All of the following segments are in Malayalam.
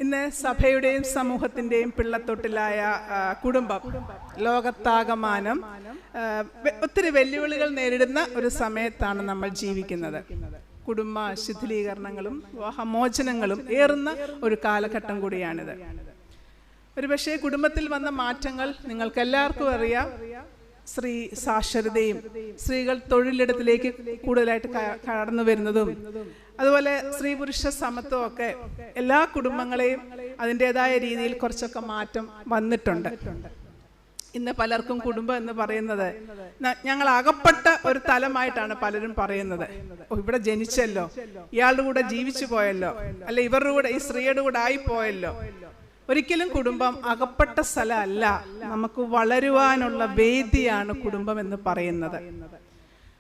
ഇന്ന് സഭയുടെയും സമൂഹത്തിൻ്റെയും പിള്ളത്തൊട്ടിലായ കുടുംബം ലോകത്താകമാനം ഒത്തിരി വെല്ലുവിളികൾ നേരിടുന്ന ഒരു സമയത്താണ് നമ്മൾ ജീവിക്കുന്നത്. കുടുംബ ശിഥിലീകരണങ്ങളും വിവാഹമോചനങ്ങളും ഏറുന്ന ഒരു കാലഘട്ടം കൂടിയാണിത്. ഒരുപക്ഷെ കുടുംബത്തിൽ വന്ന മാറ്റങ്ങൾ നിങ്ങൾക്കെല്ലാവർക്കും അറിയാം. സ്ത്രീ സാക്ഷരതയും സ്ത്രീകൾ തൊഴിലിടത്തിലേക്ക് കൂടുതലായിട്ട് കടന്നു വരുന്നതും അതുപോലെ സ്ത്രീ പുരുഷ സമത്വം ഒക്കെ എല്ലാ കുടുംബങ്ങളെയും അതിൻ്റെതായ രീതിയിൽ കുറച്ചൊക്കെ മാറ്റം വന്നിട്ടുണ്ട്. ഇന്ന് പലർക്കും കുടുംബം എന്ന് പറയുന്നത് ഞങ്ങൾ അകപ്പെട്ട ഒരു തലമായിട്ടാണ് പലരും പറയുന്നത്. ഇവിടെ ജനിച്ചല്ലോ, ഇയാളുടെ കൂടെ ജീവിച്ചു പോയല്ലോ, അല്ലെ ഇവരുടെ കൂടെ ഈ സ്ത്രീയുടെ കൂടെ ആയിപ്പോയല്ലോ. ഒരിക്കലും കുടുംബം അകപ്പെട്ട സ്ഥലമല്ല, നമുക്ക് വളരുവാനുള്ള വേദിയാണ് കുടുംബം എന്ന് പറയുന്നത്.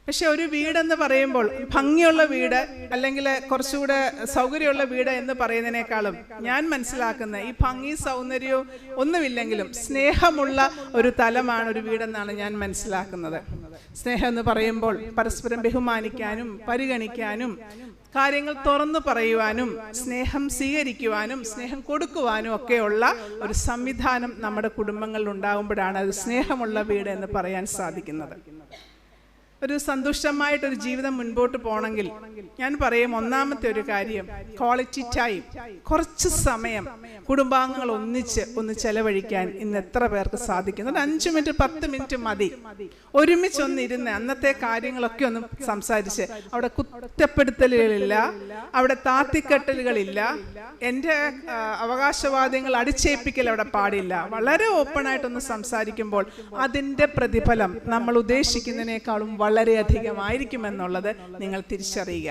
പക്ഷെ ഒരു വീടെന്ന് പറയുമ്പോൾ ഭംഗിയുള്ള വീട് അല്ലെങ്കിൽ കുറച്ചുകൂടെ സൗകര്യമുള്ള വീട് എന്ന് പറയുന്നതിനേക്കാളും ഞാൻ മനസ്സിലാക്കുന്ന ഈ ഭംഗി സൗന്ദര്യവും ഒന്നുമില്ലെങ്കിലും സ്നേഹമുള്ള ഒരു തലമാണ് ഒരു വീടെന്നാണ് ഞാൻ മനസ്സിലാക്കുന്നത്. സ്നേഹം എന്ന് പറയുമ്പോൾ പരസ്പരം ബഹുമാനിക്കാനും പരിഗണിക്കാനും കാര്യങ്ങൾ തുറന്നു പറയുവാനും സ്നേഹം സ്വീകരിക്കുവാനും സ്നേഹം കൊടുക്കുവാനും ഒക്കെയുള്ള ഒരു സംവിധാനം നമ്മുടെ കുടുംബങ്ങളിൽ ഉണ്ടാകുമ്പോഴാണ് അത് സ്നേഹമുള്ള വീട് എന്ന് പറയാൻ സാധിക്കുന്നത്. ഒരു സന്തുഷ്ടമായിട്ടൊരു ജീവിതം മുൻപോട്ട് പോകണമെങ്കിൽ ഞാൻ പറയും, ഒന്നാമത്തെ ഒരു കാര്യം ക്വാളിറ്റി ടൈം. കുറച്ച് സമയം കുടുംബാംഗങ്ങൾ ഒന്ന് ചെലവഴിക്കാൻ ഇന്ന് എത്ര പേർക്ക് സാധിക്കുന്നു? 5 മിനിറ്റ് 10 മിനിറ്റ് മതി. ഒരുമിച്ചൊന്നിരുന്ന് അന്നത്തെ കാര്യങ്ങളൊക്കെ ഒന്ന് സംസാരിച്ച്, അവിടെ കുറ്റപ്പെടുത്തലുകളില്ല, അവിടെ താത്തിക്കെട്ടലുകളില്ല, എൻ്റെ അവകാശവാദങ്ങൾ അടിച്ചേൽപ്പിക്കൽ അവിടെ പാടില്ല. വളരെ ഓപ്പണായിട്ടൊന്ന് സംസാരിക്കുമ്പോൾ അതിൻ്റെ പ്രതിഫലം നമ്മൾ ഉദ്ദേശിക്കുന്നതിനേക്കാളും വളരെയധികമായിരിക്കുമെന്നുള്ളത് നിങ്ങൾ തിരിച്ചറിയുക.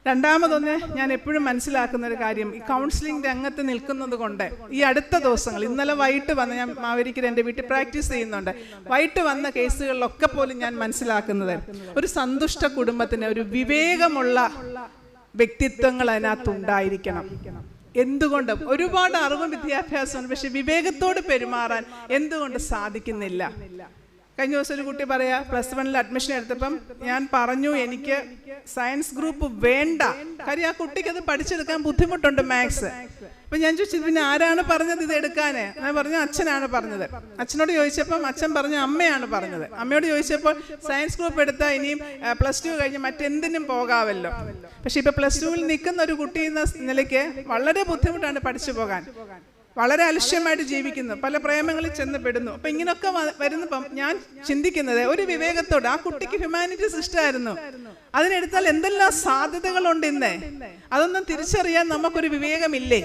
രണ്ടാമതൊന്ന് ഞാൻ എപ്പോഴും മനസ്സിലാക്കുന്ന ഒരു കാര്യം, ഈ കൗൺസിലിംഗ് രംഗത്ത് നിൽക്കുന്നത് കൊണ്ട് ഈ അടുത്ത ദിവസങ്ങൾ, ഇന്നലെ വൈകിട്ട് വന്ന് ഞാൻ മാവേലിക്കര എൻ്റെ വീട്ടിൽ പ്രാക്ടീസ് ചെയ്യുന്നുണ്ട്, വൈകിട്ട് വന്ന കേസുകളിലൊക്കെ പോലും ഞാൻ മനസ്സിലാക്കുന്നത് ഒരു സന്തുഷ്ട കുടുംബത്തിന് ഒരു വിവേകമുള്ള വ്യക്തിത്വങ്ങൾ അതിനകത്തുണ്ടായിരിക്കണം. എന്തുകൊണ്ട് ഒരുപാട് അറിവും വിദ്യാഭ്യാസമുണ്ട്, പക്ഷെ വിവേകത്തോട് പെരുമാറാൻ എന്തുകൊണ്ട് സാധിക്കുന്നില്ല? കഴിഞ്ഞ ദിവസം ഒരു കുട്ടി പറയാ, +1 അഡ്മിഷൻ എടുത്തപ്പം ഞാൻ പറഞ്ഞു എനിക്ക് സയൻസ് ഗ്രൂപ്പ് വേണ്ട, കാര്യം ആ കുട്ടിക്ക് അത് പഠിച്ചെടുക്കാൻ ബുദ്ധിമുട്ടുണ്ട് മാത്സ്. അപ്പം ഞാൻ ചോദിച്ചു, പിന്നെ ആരാണ് പറഞ്ഞത് ഇത് എടുക്കാന്? ഞാൻ പറഞ്ഞു അച്ഛനാണ് പറഞ്ഞത്. അച്ഛനോട് ചോദിച്ചപ്പം അച്ഛൻ പറഞ്ഞു അമ്മയാണ് പറഞ്ഞത്. അമ്മയോട് ചോദിച്ചപ്പോൾ സയൻസ് ഗ്രൂപ്പ് എടുത്താൽ ഇനിയും +2 കഴിഞ്ഞ് മറ്റെന്തിനും പോകാമല്ലോ. പക്ഷെ ഇപ്പം +2 നിൽക്കുന്ന ഒരു കുട്ടി എന്ന നിലയ്ക്ക് വളരെ ബുദ്ധിമുട്ടാണ് പഠിച്ചു പോകാൻ. വളരെ അലക്ഷ്യമായിട്ട് ജീവിക്കുന്നു, പല പ്രേമങ്ങളിൽ ചെന്ന് പെടുന്നു. അപ്പം ഇങ്ങനെയൊക്കെ വരുന്നപ്പം ഞാൻ ചിന്തിക്കുന്നത് ഒരു വിവേകത്തോടെ, ആ കുട്ടിക്ക് ഹ്യൂമാനിറ്റീസ് ഇഷ്ടമായിരുന്നു, അതിനെടുത്താൽ എന്തെല്ലാം സാധ്യതകളുണ്ട് ഇന്ന്, അതൊന്നും തിരിച്ചറിയാൻ നമുക്കൊരു വിവേകമില്ലേ?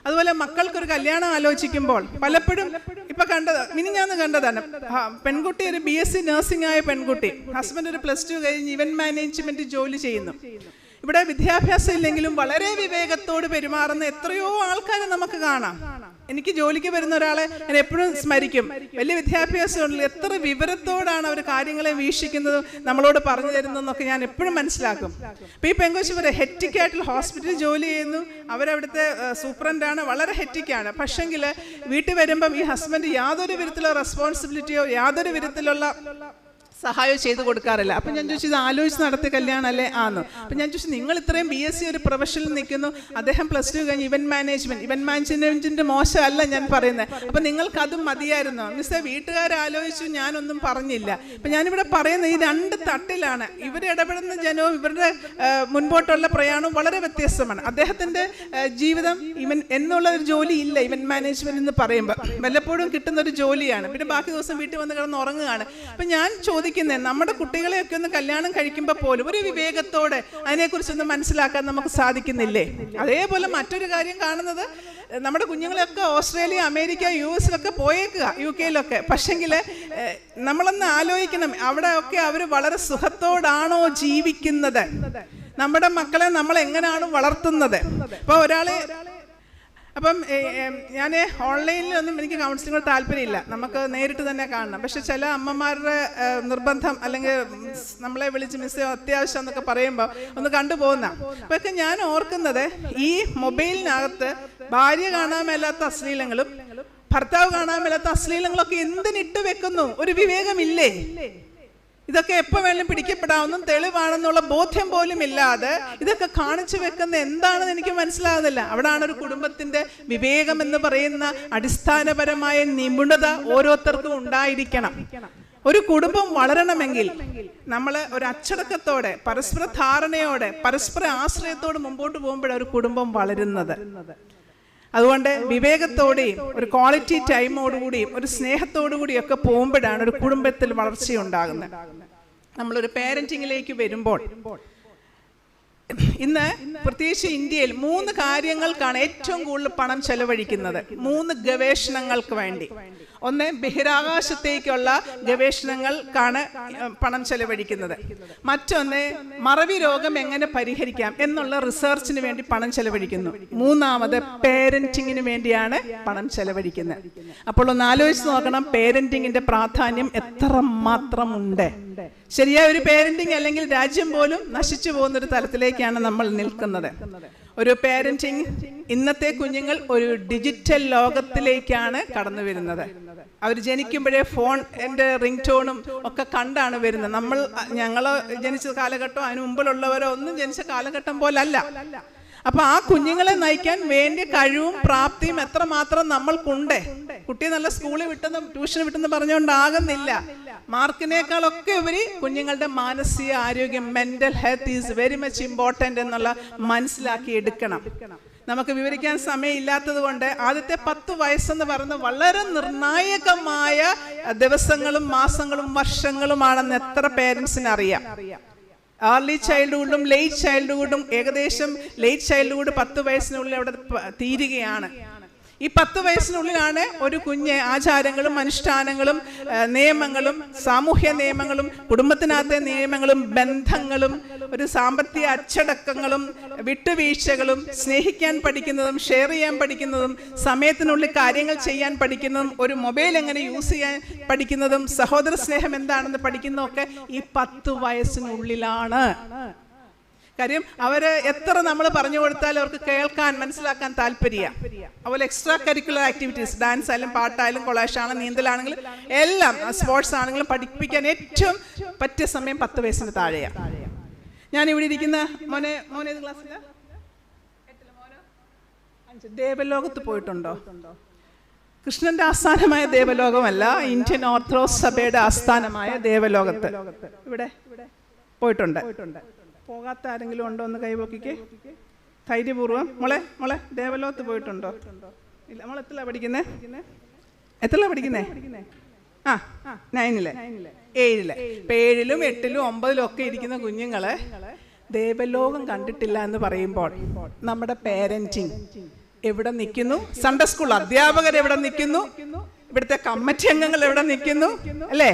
അതുപോലെ മക്കൾക്കൊരു കല്യാണം ആലോചിക്കുമ്പോൾ പലപ്പോഴും ഇപ്പൊ മിനിഞ്ഞാന്ന് കണ്ടതാണ്, പെൺകുട്ടി ഒരു BSc നഴ്സിംഗ് ആയ പെൺകുട്ടി, ഹസ്ബൻഡ് ഒരു +2 കഴിഞ്ഞ് ഇവന്റ് മാനേജ്മെന്റ് ജോലി ചെയ്യുന്നു. ഇവിടെ വിദ്യാഭ്യാസം ഇല്ലെങ്കിലും വളരെ വിവേകത്തോട് പെരുമാറുന്ന എത്രയോ ആൾക്കാരെ നമുക്ക് കാണാം. എനിക്ക് ജോലിക്ക് വരുന്ന ഒരാളെ ഞാൻ എപ്പോഴും സ്മരിക്കും, വലിയ വിദ്യാഭ്യാസമുള്ള എത്ര വിവരത്തോടാണ് അവർ കാര്യങ്ങളെ വീക്ഷിക്കുന്നതും നമ്മളോട് പറഞ്ഞു തരുന്നതെന്നൊക്കെ ഞാൻ എപ്പോഴും മനസ്സിലാക്കും. ഇപ്പം ഈ പെങ്കൊച്ചു ഹെറ്റിക്കായിട്ടുള്ള ഹോസ്പിറ്റലിൽ ജോലി ചെയ്യുന്നു, അവരവിടുത്തെ സൂപ്രണ്ടാണ്, വളരെ ഹെറ്റിക്കാണ്. പക്ഷെങ്കിൽ വീട്ടിൽ വരുമ്പം ഈ ഹസ്ബൻഡ് യാതൊരു വിധത്തിലുള്ള റെസ്പോൺസിബിലിറ്റിയോ യാതൊരു വിധത്തിലുള്ള സഹായം ചെയ്തു കൊടുക്കാറില്ല. അപ്പം ഞാൻ ചോദിച്ചു, ഇത് ആലോചിച്ച് നടത്തിയ കല്യാണം അല്ലേ? ആന്ന്. അപ്പം ഞാൻ ചോദിച്ചു, നിങ്ങൾ ഇത്രയും BSc ഒരു പ്രൊഫഷനിൽ നിൽക്കുന്നു, അദ്ദേഹം +2 കഴിഞ്ഞ് ഇവന്റ് മാനേജ്മെന്റിന്റെ മോശമല്ല ഞാൻ പറയുന്നത്. അപ്പം നിങ്ങൾക്ക് അതും മതിയായിരുന്നോ? മിസ്സേ, വീട്ടുകാരാലോചിച്ചു, ഞാനൊന്നും പറഞ്ഞില്ല. അപ്പം ഞാനിവിടെ പറയുന്നത് ഈ 2 തട്ടിലാണ്. ഇവർ ഇടപെടുന്ന ജനവും ഇവരുടെ മുൻപോട്ടുള്ള പ്രയാണവും വളരെ വ്യത്യസ്തമാണ്. അദ്ദേഹത്തിൻ്റെ ജീവിതം എന്നുള്ള ഒരു ജോലി ഇല്ല, ഇവന്റ് മാനേജ്മെന്റ് എന്ന് പറയുമ്പോൾ വല്ലപ്പോഴും കിട്ടുന്ന ഒരു ജോലിയാണ്. പിന്നെ ബാക്കി ദിവസം വീട്ടിൽ വന്ന് കിടന്ന് ഉറങ്ങുകയാണ്. അപ്പം ഞാൻ നമ്മുടെ കുട്ടികളെയൊക്കെ ഒന്ന് കല്യാണം കഴിക്കുമ്പോൾ പോലും ഒരു വിവേകത്തോടെ അതിനെക്കുറിച്ചൊന്ന് മനസ്സിലാക്കാൻ നമുക്ക് സാധിക്കുന്നില്ലേ? അതേപോലെ മറ്റൊരു കാര്യം കാണുന്നത്, നമ്മുടെ കുഞ്ഞുങ്ങളെയൊക്കെ ഓസ്ട്രേലിയ, അമേരിക്ക, US പോയേക്കുക, UK പക്ഷെങ്കിൽ നമ്മളൊന്ന് ആലോചിക്കണം, അവിടെയൊക്കെ അവർ വളരെ സുഖത്തോടാണോ ജീവിക്കുന്നത്? നമ്മുടെ മക്കളെ നമ്മൾ എങ്ങനെയാണ് വളർത്തുന്നത്? അപ്പോൾ അപ്പം ഞാൻ ഓൺലൈനിലൊന്നും എനിക്ക് കൗൺസിലിംഗ് താല്പര്യമില്ല, നമുക്ക് നേരിട്ട് തന്നെ കാണണം. പക്ഷെ ചില അമ്മമാരുടെ നിർബന്ധം അല്ലെങ്കിൽ നമ്മളെ വിളിച്ച് മിസ്സേ അത്യാവശ്യം എന്നൊക്കെ പറയുമ്പോൾ ഒന്ന് കണ്ടുപോകുന്ന അപ്പൊക്കെ ഞാൻ ഓർക്കുന്നത്, ഈ മൊബൈലിനകത്ത് ഭാര്യ കാണാൻ മേലാത്ത അശ്ലീലങ്ങളും ഭർത്താവ് കാണാൻ മേലാത്ത അശ്ലീലങ്ങളൊക്കെ എന്തിനിട്ട് വെക്കുന്നു? ഒരു വിവേകമില്ലേ? ഇതൊക്കെ എപ്പോൾ വേണമെങ്കിലും പിടിക്കപ്പെടാവുന്ന തെളിവാണെന്നുള്ള ബോധ്യം പോലും ഇല്ലാതെ ഇതൊക്കെ കാണിച്ചു വെക്കുന്ന എന്താണെന്ന് എനിക്ക് മനസ്സിലാകുന്നില്ല. അവിടാണ് ഒരു കുടുംബത്തിന്റെ വിവേകം എന്ന് പറയുന്ന അടിസ്ഥാനപരമായ നിപുണത ഓരോരുത്തർക്കും ഉണ്ടായിരിക്കണം. ഒരു കുടുംബം വളരണമെങ്കിൽ നമ്മൾ ഒരു അച്ചടക്കത്തോടെ, പരസ്പര ധാരണയോടെ, പരസ്പര ആശ്രയത്തോടെ മുമ്പോട്ട് പോകുമ്പോഴാണ് ഒരു കുടുംബം വളരുന്നത്. അതുകൊണ്ട് വിവേകത്തോടെയും ഒരു ക്വാളിറ്റി ടൈമോടുകൂടിയും ഒരു സ്നേഹത്തോടുകൂടിയും ഒക്കെ പോകുമ്പോഴാണ് ഒരു കുടുംബത്തിൽ വളർച്ചയുണ്ടാകുന്നത്. നമ്മളൊരു പേരന്റിങ്ങിലേക്ക് വരുമ്പോൾ ഇന്ന് പ്രത്യേകിച്ച് ഇന്ത്യയിൽ 3 കാര്യങ്ങൾക്കാണ് ഏറ്റവും കൂടുതൽ പണം ചെലവഴിക്കുന്നത്. 3 ഗവേഷണങ്ങൾക്ക് വേണ്ടി. ഒന്ന്, ബഹിരാകാശത്തേക്കുള്ള ഗവേഷണങ്ങൾക്കാണ് പണം ചെലവഴിക്കുന്നത്. മറ്റൊന്ന്, മറവി രോഗം എങ്ങനെ പരിഹരിക്കാം എന്നുള്ള റിസർച്ചിന് വേണ്ടി പണം ചെലവഴിക്കുന്നു. മൂന്നാമത്, പേരന്റിങ്ങിന് വേണ്ടിയാണ് പണം ചെലവഴിക്കുന്നത്. അപ്പോൾ ഒന്ന് ആലോചിച്ച് നോക്കണം, പേരന്റിങ്ങിന്റെ പ്രാധാന്യം എത്രമാത്രമുണ്ട്. ശരിയായ ഒരു പേരന്റിങ് അല്ലെങ്കിൽ രാജ്യം പോലും നശിച്ചു പോകുന്നൊരു തലത്തിലേക്കാണ് നമ്മൾ നിൽക്കുന്നത്. ഒരു പേരന്റിങ്, ഇന്നത്തെ കുഞ്ഞുങ്ങൾ ഒരു ഡിജിറ്റൽ ലോകത്തിലേക്കാണ് കടന്നു വരുന്നത്. അവർ ജനിക്കുമ്പോഴേ ഫോൺ എൻ്റെ റിംഗ് ടോണും ഒക്കെ കണ്ടാണ് വരുന്നത്. ഞങ്ങൾ ജനിച്ച കാലഘട്ടം അതിന് മുമ്പിലുള്ളവരോ ഒന്നും ജനിച്ച കാലഘട്ടം പോലല്ല. അപ്പൊ ആ കുഞ്ഞുങ്ങളെ നയിക്കാൻ വേണ്ടിയ കഴിവും പ്രാപ്തിയും എത്രമാത്രം നമ്മൾക്കുണ്ട്. കുട്ടി നല്ല സ്കൂളിൽ വിട്ടെന്ന് ട്യൂഷന് വിട്ടെന്ന് പറഞ്ഞുകൊണ്ടാകുന്നില്ല. മാർക്കിനേക്കാളൊക്കെ ഉപരി കുഞ്ഞുങ്ങളുടെ മാനസിക ആരോഗ്യം, mental health is very much important എന്നുള്ള മനസ്സിലാക്കി എടുക്കണം. നമുക്ക് വിവരിക്കാൻ സമയമില്ലാത്തത് കൊണ്ട് ആദ്യത്തെ 10 വയസ്സെന്ന് പറയുന്നത് വളരെ നിർണായകമായ ദിവസങ്ങളും മാസങ്ങളും വർഷങ്ങളുമാണെന്ന് എത്ര പേരൻസിന് അറിയാം. ഏർലി ചൈൽഡ്ഹുഡും ലേറ്റ് ചൈൽഡ്ഹുഡും, ഏകദേശം ലേറ്റ് ചൈൽഡ്ഹുഡ് 10 വയസ്സിനുള്ളിൽ അവിടെ തീരുകയാണ്. ഈ 10 വയസ്സിനുള്ളിലാണ് ഒരു കുഞ്ഞ് ആചാരങ്ങളും അനുഷ്ഠാനങ്ങളും നിയമങ്ങളും സാമൂഹ്യ നിയമങ്ങളും കുടുംബത്തിനകത്തെ നിയമങ്ങളും ബന്ധങ്ങളും ഒരു സാമ്പത്തിക അച്ചടക്കങ്ങളും വിട്ടുവീഴ്ചകളും സ്നേഹിക്കാൻ പഠിക്കുന്നതും ഷെയർ ചെയ്യാൻ പഠിക്കുന്നതും സമയത്തിനുള്ളിൽ കാര്യങ്ങൾ ചെയ്യാൻ പഠിക്കുന്നതും ഒരു മൊബൈൽ എങ്ങനെ യൂസ് ചെയ്യാൻ പഠിക്കുന്നതും സഹോദര സ്നേഹം എന്താണെന്ന് പഠിക്കുന്നതൊക്കെ ഈ 10 വയസ്സിനുള്ളിലാണ്. കാര്യം അവര് എത്ര നമ്മൾ പറഞ്ഞു കൊടുത്താലും അവർക്ക് കേൾക്കാൻ മനസ്സിലാക്കാൻ താല്പര്യം. അതുപോലെ എക്സ്ട്രാ കരിക്കുലർ ആക്ടിവിറ്റീസ്, ഡാൻസ് ആയാലും പാട്ടായാലും കൊളാഷാണെങ്കിലും നീന്തലാണെങ്കിലും എല്ലാം സ്പോർട്സ് ആണെങ്കിലും പഠിപ്പിക്കാൻ ഏറ്റവും പറ്റിയ സമയം 10 വയസ്സിന് താഴെയാണ്. ഞാൻ ഇവിടെ ഇരിക്കുന്ന മോനെ ഏത് ക്ലാസ്സിലാ? ദേവലോകത്ത് പോയിട്ടുണ്ടോ? കൃഷ്ണന്റെ ആസ്ഥാനമായ ദേവലോകമല്ല, ഇന്ത്യൻ ഓർത്തഡോക്സ് സഭയുടെ ആസ്ഥാനമായ ദേവലോകത്ത് ഇവിടെ പോയിട്ടുണ്ട്. പോകാത്ത ആരെങ്കിലും ഉണ്ടോ? ഒന്ന് കൈപൊക്കിക്ക് ധൈര്യപൂർവ്വം. മോളെ ദേവലോകത്ത് പോയിട്ടുണ്ടോ? ഇല്ല. മോൾ എത്രയാ പഠിക്കുന്നേ? 9-ല് 7-ല്. 7-ലും 8-ലും 9-ലും ഒക്കെ ഇരിക്കുന്ന കുഞ്ഞുങ്ങള് ദേവലോകം കണ്ടിട്ടില്ല എന്ന് പറയുമ്പോൾ നമ്മുടെ പേരന്റിങ് എവിടെ നിൽക്കുന്നു? സൺഡേ സ്കൂൾ അധ്യാപകർ എവിടെ നിൽക്കുന്നു? ഇവിടുത്തെ കമ്മിറ്റി അംഗങ്ങൾ എവിടെ നിൽക്കുന്നു? അല്ലേ?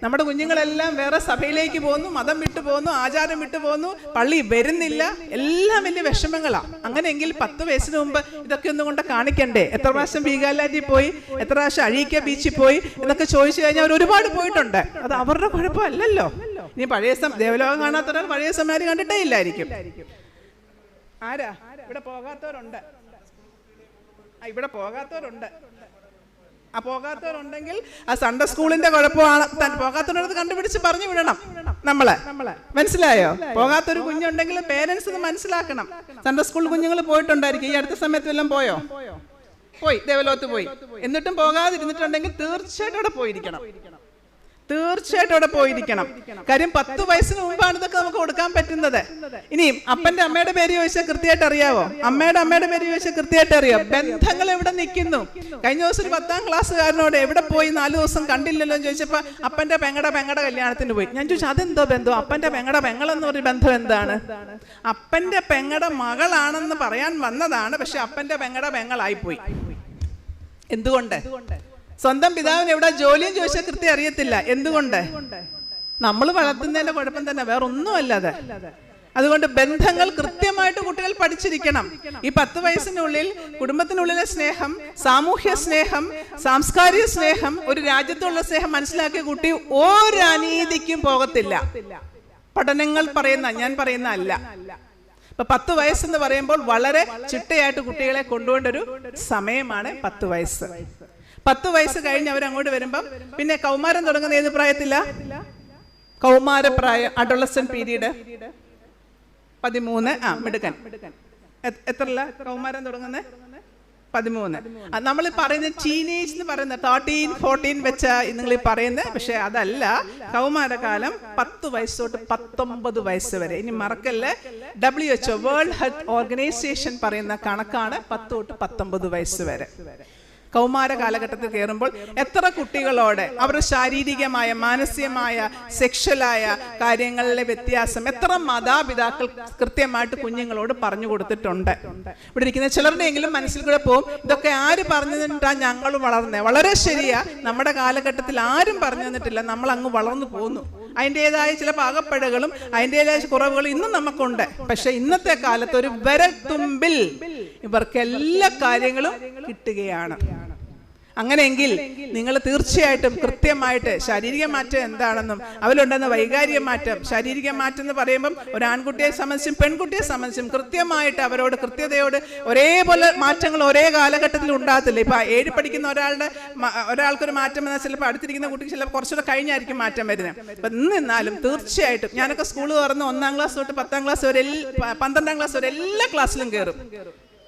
നമ്മുടെ കുഞ്ഞുങ്ങളെല്ലാം വേറെ സഭയിലേക്ക് പോകുന്നു, മതം വിട്ടു പോകുന്നു, ആചാരം വിട്ടു പോകുന്നു, പള്ളി വരുന്നില്ല. എല്ലാം വലിയ വിഷമങ്ങളാണ്. അങ്ങനെയെങ്കിൽ 10 വയസ്സിന് മുമ്പ് ഇതൊക്കെ ഒന്നും കൊണ്ട് കാണിക്കണ്ടേ? എത്ര പ്രാവശ്യം വീഗാലാൻഡിൽ പോയി, എത്ര പ്രാവശ്യം അഴീക്ക ബീച്ചിൽ പോയി എന്നൊക്കെ ചോദിച്ചു കഴിഞ്ഞാൽ അവർ ഒരുപാട് പോയിട്ടുണ്ട്. അത് അവരുടെ കുഴപ്പമല്ലല്ലോ. ഇനി പഴയ ദേവലോകം കാണാത്തവരാൾ പഴയ സമയം കണ്ടിട്ടേ ഇല്ലായിരിക്കും. ആരാ ഇവിടെ പോകാത്തവരുണ്ട്? ഇവിടെ പോകാത്തവരുണ്ട്. ആ പോകാത്തവരുണ്ടെങ്കിൽ ആ സൺഡേ സ്കൂളിന്റെ കുഴപ്പമാണ്. പോകാത്തവരടുത്ത് കണ്ടുപിടിച്ച് പറഞ്ഞു വിടണം നമ്മളെ. മനസ്സിലായോ? പോകാത്തൊരു കുഞ്ഞുണ്ടെങ്കിൽ പേരൻസ് ഇത് മനസ്സിലാക്കണം. സൺഡേ സ്കൂൾ കുഞ്ഞുങ്ങൾ പോയിട്ടുണ്ടായിരിക്കും. ഈ അടുത്ത സമയത്ത് എല്ലാം പോയി ദേവലോകത്ത് പോയി. എന്നിട്ടും പോകാതിരുന്നിട്ടുണ്ടെങ്കിൽ തീർച്ചയായിട്ടും അവിടെ പോയിരിക്കണം. കാര്യം 10 വയസ്സിന് മുമ്പാണ് ഇതൊക്കെ നമുക്ക് കൊടുക്കാൻ പറ്റുന്നത്. ഇനിയും അപ്പന്റെ അമ്മയുടെ പേര് ചോദിച്ചാൽ കൃത്യമായിട്ട് അറിയാവോ? അമ്മയുടെ പേര് ചോദിച്ചാൽ കൃത്യമായിട്ട് അറിയാം. ബന്ധങ്ങൾ എവിടെ നിൽക്കുന്നു? കഴിഞ്ഞ ദിവസം ഒരു 10ാം ക്ലാസ്സുകാരനോട് എവിടെ പോയി 4 ദിവസം കണ്ടില്ലല്ലോ എന്ന് ചോദിച്ചപ്പോ അപ്പന്റെ പെങ്ങടെ കല്യാണത്തിന് പോയി. ഞാൻ ചോദിച്ചു അതെന്തോ ബന്ധം? അപ്പന്റെ പെങ്ങളെന്ന് പറഞ്ഞ ബന്ധം എന്താണ്? അപ്പന്റെ പെങ്ങടെ മകളാണെന്ന് പറയാൻ വന്നതാണ്, പക്ഷെ അപ്പന്റെ പെങ്ങളായിപ്പോയി. എന്തുകൊണ്ട്? സ്വന്തം പിതാവിന് എവിടെ ജോലിയും ചോദിച്ചാൽ കൃത്യം അറിയത്തില്ല. എന്തുകൊണ്ട്? നമ്മൾ വളർത്തുന്നതിന്റെ കുഴപ്പം തന്നെ, വേറെ ഒന്നുമല്ലാതെ. അതുകൊണ്ട് ബന്ധങ്ങൾ കൃത്യമായിട്ട് കുട്ടികൾ പഠിച്ചിരിക്കണം. ഈ 10 വയസ്സിനുള്ളിൽ കുടുംബത്തിനുള്ളിലെ സ്നേഹം, സാമൂഹ്യ സ്നേഹം, സാംസ്കാരിക സ്നേഹം, ഒരു രാജ്യത്തുള്ള സ്നേഹം മനസ്സിലാക്കിയ കുട്ടി ഒരു അനീതിക്കും പോകത്തില്ല. പഠനങ്ങൾ ഞാൻ പറയുന്ന അല്ല. ഇപ്പൊ 10 വയസ്സെന്ന് പറയുമ്പോൾ വളരെ ചിട്ടയായിട്ട് കുട്ടികളെ കൊണ്ടുപോകേണ്ട ഒരു സമയമാണ് 10 വയസ്സ്. 10 വയസ്സ് കഴിഞ്ഞ് അവരങ്ങോട്ട് വരുമ്പം പിന്നെ കൗമാരം തുടങ്ങുന്ന ഏത് പ്രായത്തില? കൗമാരപ്രായം, അഡോളസെന്റ് പീരീഡ് 13. മിടുക്കൻ. എത്രല്ല കൗമാരം തുടങ്ങുന്നത്? 13. നമ്മൾ പറയുന്ന ടീനേജ് എന്ന് പറയുന്നത് 13, 14 വെച്ചാ നിങ്ങൾ പറയുന്നത്. പക്ഷെ അതല്ല, കൗമാരകാലം 10 വയസ്സ് തൊട്ട് 19 വയസ്സ് വരെ. ഇനി മറക്കല്ലേ, WHO വേൾഡ് ഹെൽത്ത് ഓർഗനൈസേഷൻ പറയുന്ന കണക്കാണ് 10 തൊട്ട് 19 വയസ്സ് വരെ. കൗമാര കാലഘട്ടത്തിൽ കയറുമ്പോൾ എത്ര കുട്ടികളോട് അവരുടെ ശാരീരികമായ, മാനസികമായ, സെക്ഷലായ കാര്യങ്ങളിലെ വ്യത്യാസം എത്ര മാതാപിതാക്കൾ കൃത്യമായിട്ട് കുഞ്ഞുങ്ങളോട് പറഞ്ഞു കൊടുത്തിട്ടുണ്ട്. ഇവിടെ ഇരിക്കുന്ന ചിലരുടെയെങ്കിലും മനസ്സിൽ കൂടെ പോകും, ഇതൊക്കെ ആര് പറഞ്ഞു തന്നിട്ടാ ഞങ്ങൾ വളർന്നേ? വളരെ ശരിയാ, നമ്മുടെ കാലഘട്ടത്തിൽ ആരും പറഞ്ഞു തന്നിട്ടില്ല, നമ്മൾ അങ്ങ് വളർന്നു പോന്നു. അതിൻ്റെതായ ചില പാകപ്പഴകളും അതിൻ്റെതായ കുറവുകളും ഇന്നും നമുക്കുണ്ട്. പക്ഷെ ഇന്നത്തെ കാലത്ത് ഒരു വിരൽത്തുമ്പിൽ ഇവർക്ക് എല്ലാ കാര്യങ്ങളും കിട്ടുകയാണ്. അങ്ങനെയെങ്കിൽ നിങ്ങൾ തീർച്ചയായിട്ടും കൃത്യമായിട്ട് ശാരീരിക മാറ്റം എന്താണെന്നും അവരുണ്ടെന്ന വൈകാരിക മാറ്റം, ശാരീരിക മാറ്റം എന്ന് പറയുമ്പം ഒരു ആൺകുട്ടിയെ സംബന്ധിച്ചും പെൺകുട്ടിയെ സംബന്ധിച്ചും കൃത്യമായിട്ട് അവരോട് കൃത്യതയോട് ഒരേപോലെ മാറ്റങ്ങൾ ഒരേ കാലഘട്ടത്തിൽ ഉണ്ടാകത്തില്ല. ഇപ്പം 7 പഠിക്കുന്ന ഒരാൾക്കൊരു മാറ്റം എന്നാൽ ചിലപ്പോൾ അടുത്തിരിക്കുന്ന കുട്ടിക്ക് ചിലപ്പോൾ കുറച്ചുകൂടെ കഴിഞ്ഞായിരിക്കും മാറ്റം വരുന്നത്. അപ്പം എന്നിരുന്നാലും തീർച്ചയായിട്ടും ഞാനൊക്കെ സ്കൂൾ തുറന്ന് 1ാം ക്ലാസ് തൊട്ട് 10ാം ക്ലാസ് വരെ 12ാം ക്ലാസ് വരെ എല്ലാ ക്ലാസ്സിലും കയറും.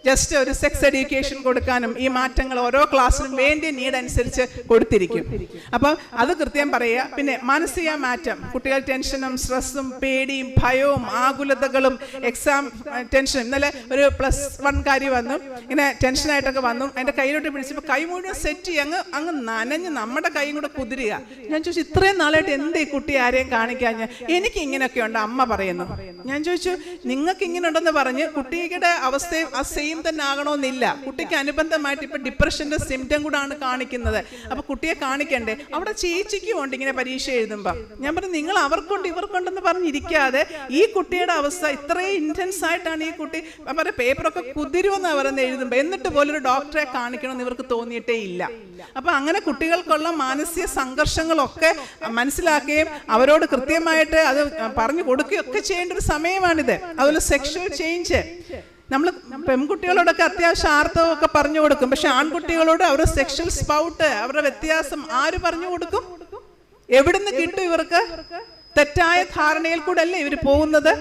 ജസ്റ്റ് ഒരു സെക്സ് എഡ്യൂക്കേഷൻ കൊടുക്കാനും ഈ മാറ്റങ്ങൾ ഓരോ ക്ലാസ്സിലും വേണ്ട നീഡ് അനുസരിച്ച് കൊടുത്തിരിക്കും. അപ്പം അത് കൃത്യം പറയുക. പിന്നെ മാനസിക മാറ്റം, കുട്ടികൾ ടെൻഷനും സ്ട്രെസ്സും പേടിയും ഭയവും ആകുലതകളും എക്സാം ടെൻഷനും. ഇന്നലെ ഒരു +1 കാരി വന്നു, ഇങ്ങനെ ടെൻഷനായിട്ടൊക്കെ വന്നു, അതിൻ്റെ കയ്യിലോട്ട് പിടിച്ചപ്പോൾ കൈ മുഴുവൻ സെറ്റ് ചെയ്യും, അങ്ങ് നനഞ്ഞ് നമ്മുടെ കൈയും കൂടെ കുതിരുക. ഞാൻ ചോദിച്ചു, ഇത്രയും നാളായിട്ട് എന്ത് ഈ കുട്ടി ആരെയും കാണിക്കാഞ്ഞ്? എനിക്ക് ഇങ്ങനെയൊക്കെ ഉണ്ട് അമ്മ പറയുന്നു. ഞാൻ ചോദിച്ചു, നിങ്ങൾക്ക് ഇങ്ങനെ ഉണ്ടെന്ന് പറഞ്ഞ് കുട്ടിയുടെ അവസ്ഥയും സെയിം തന്നെ ആകണമെന്നില്ല. കുട്ടിക്ക് അനുബന്ധമായിട്ട് ഇപ്പൊ ഡിപ്രഷന്റെ സിംറ്റം കൂടാണ് കാണിക്കുന്നത്. അപ്പൊ കുട്ടിയെ കാണിക്കണ്ടേ? അവിടെ ചേച്ചിക്കും ഉണ്ട് ഇങ്ങനെ പരീക്ഷ എഴുതുമ്പോ. ഞാൻ പറഞ്ഞു, നിങ്ങൾ അവർക്കുണ്ട് ഇവർക്കുണ്ടെന്ന് പറഞ്ഞിരിക്കാതെ ഈ കുട്ടിയുടെ അവസ്ഥ ഇത്രയും ഇന്റൻസ് ആയിട്ടാണ് ഈ കുട്ടി പറയുക, പേപ്പറൊക്കെ കുതിരുമെന്ന് പറയുന്നത് എഴുതുമ്പോ, എന്നിട്ട് പോലും ഒരു ഡോക്ടറെ കാണിക്കണമെന്ന് ഇവർക്ക് തോന്നിയിട്ടേ ഇല്ല. അപ്പൊ അങ്ങനെ കുട്ടികൾക്കുള്ള മാനസിക സംഘർഷങ്ങളൊക്കെ മനസ്സിലാക്കുകയും അവരോട് കൃത്യമായിട്ട് അത് പറഞ്ഞു കൊടുക്കുകയും ഒക്കെ ചെയ്യേണ്ട ഒരു സമയമാണിത്. അതുപോലെ സെക്ഷൽ ചേഞ്ച്, നമ്മൾ പെൺകുട്ടികളോടൊക്കെ അത്യാവശ്യം ആർത്തവമൊക്കെ പറഞ്ഞു കൊടുക്കും. പക്ഷെ ആൺകുട്ടികളോട് അവരുടെ സെക്ഷൽ സ്പൗട്ട്, അവരുടെ വ്യത്യാസം ആര് പറഞ്ഞു കൊടുക്കും? എവിടുന്ന് കിട്ടും ഇവർക്ക്? തെറ്റായ ധാരണയിൽ കൂടെ അല്ലേ ഇവർ പോകുന്നത്.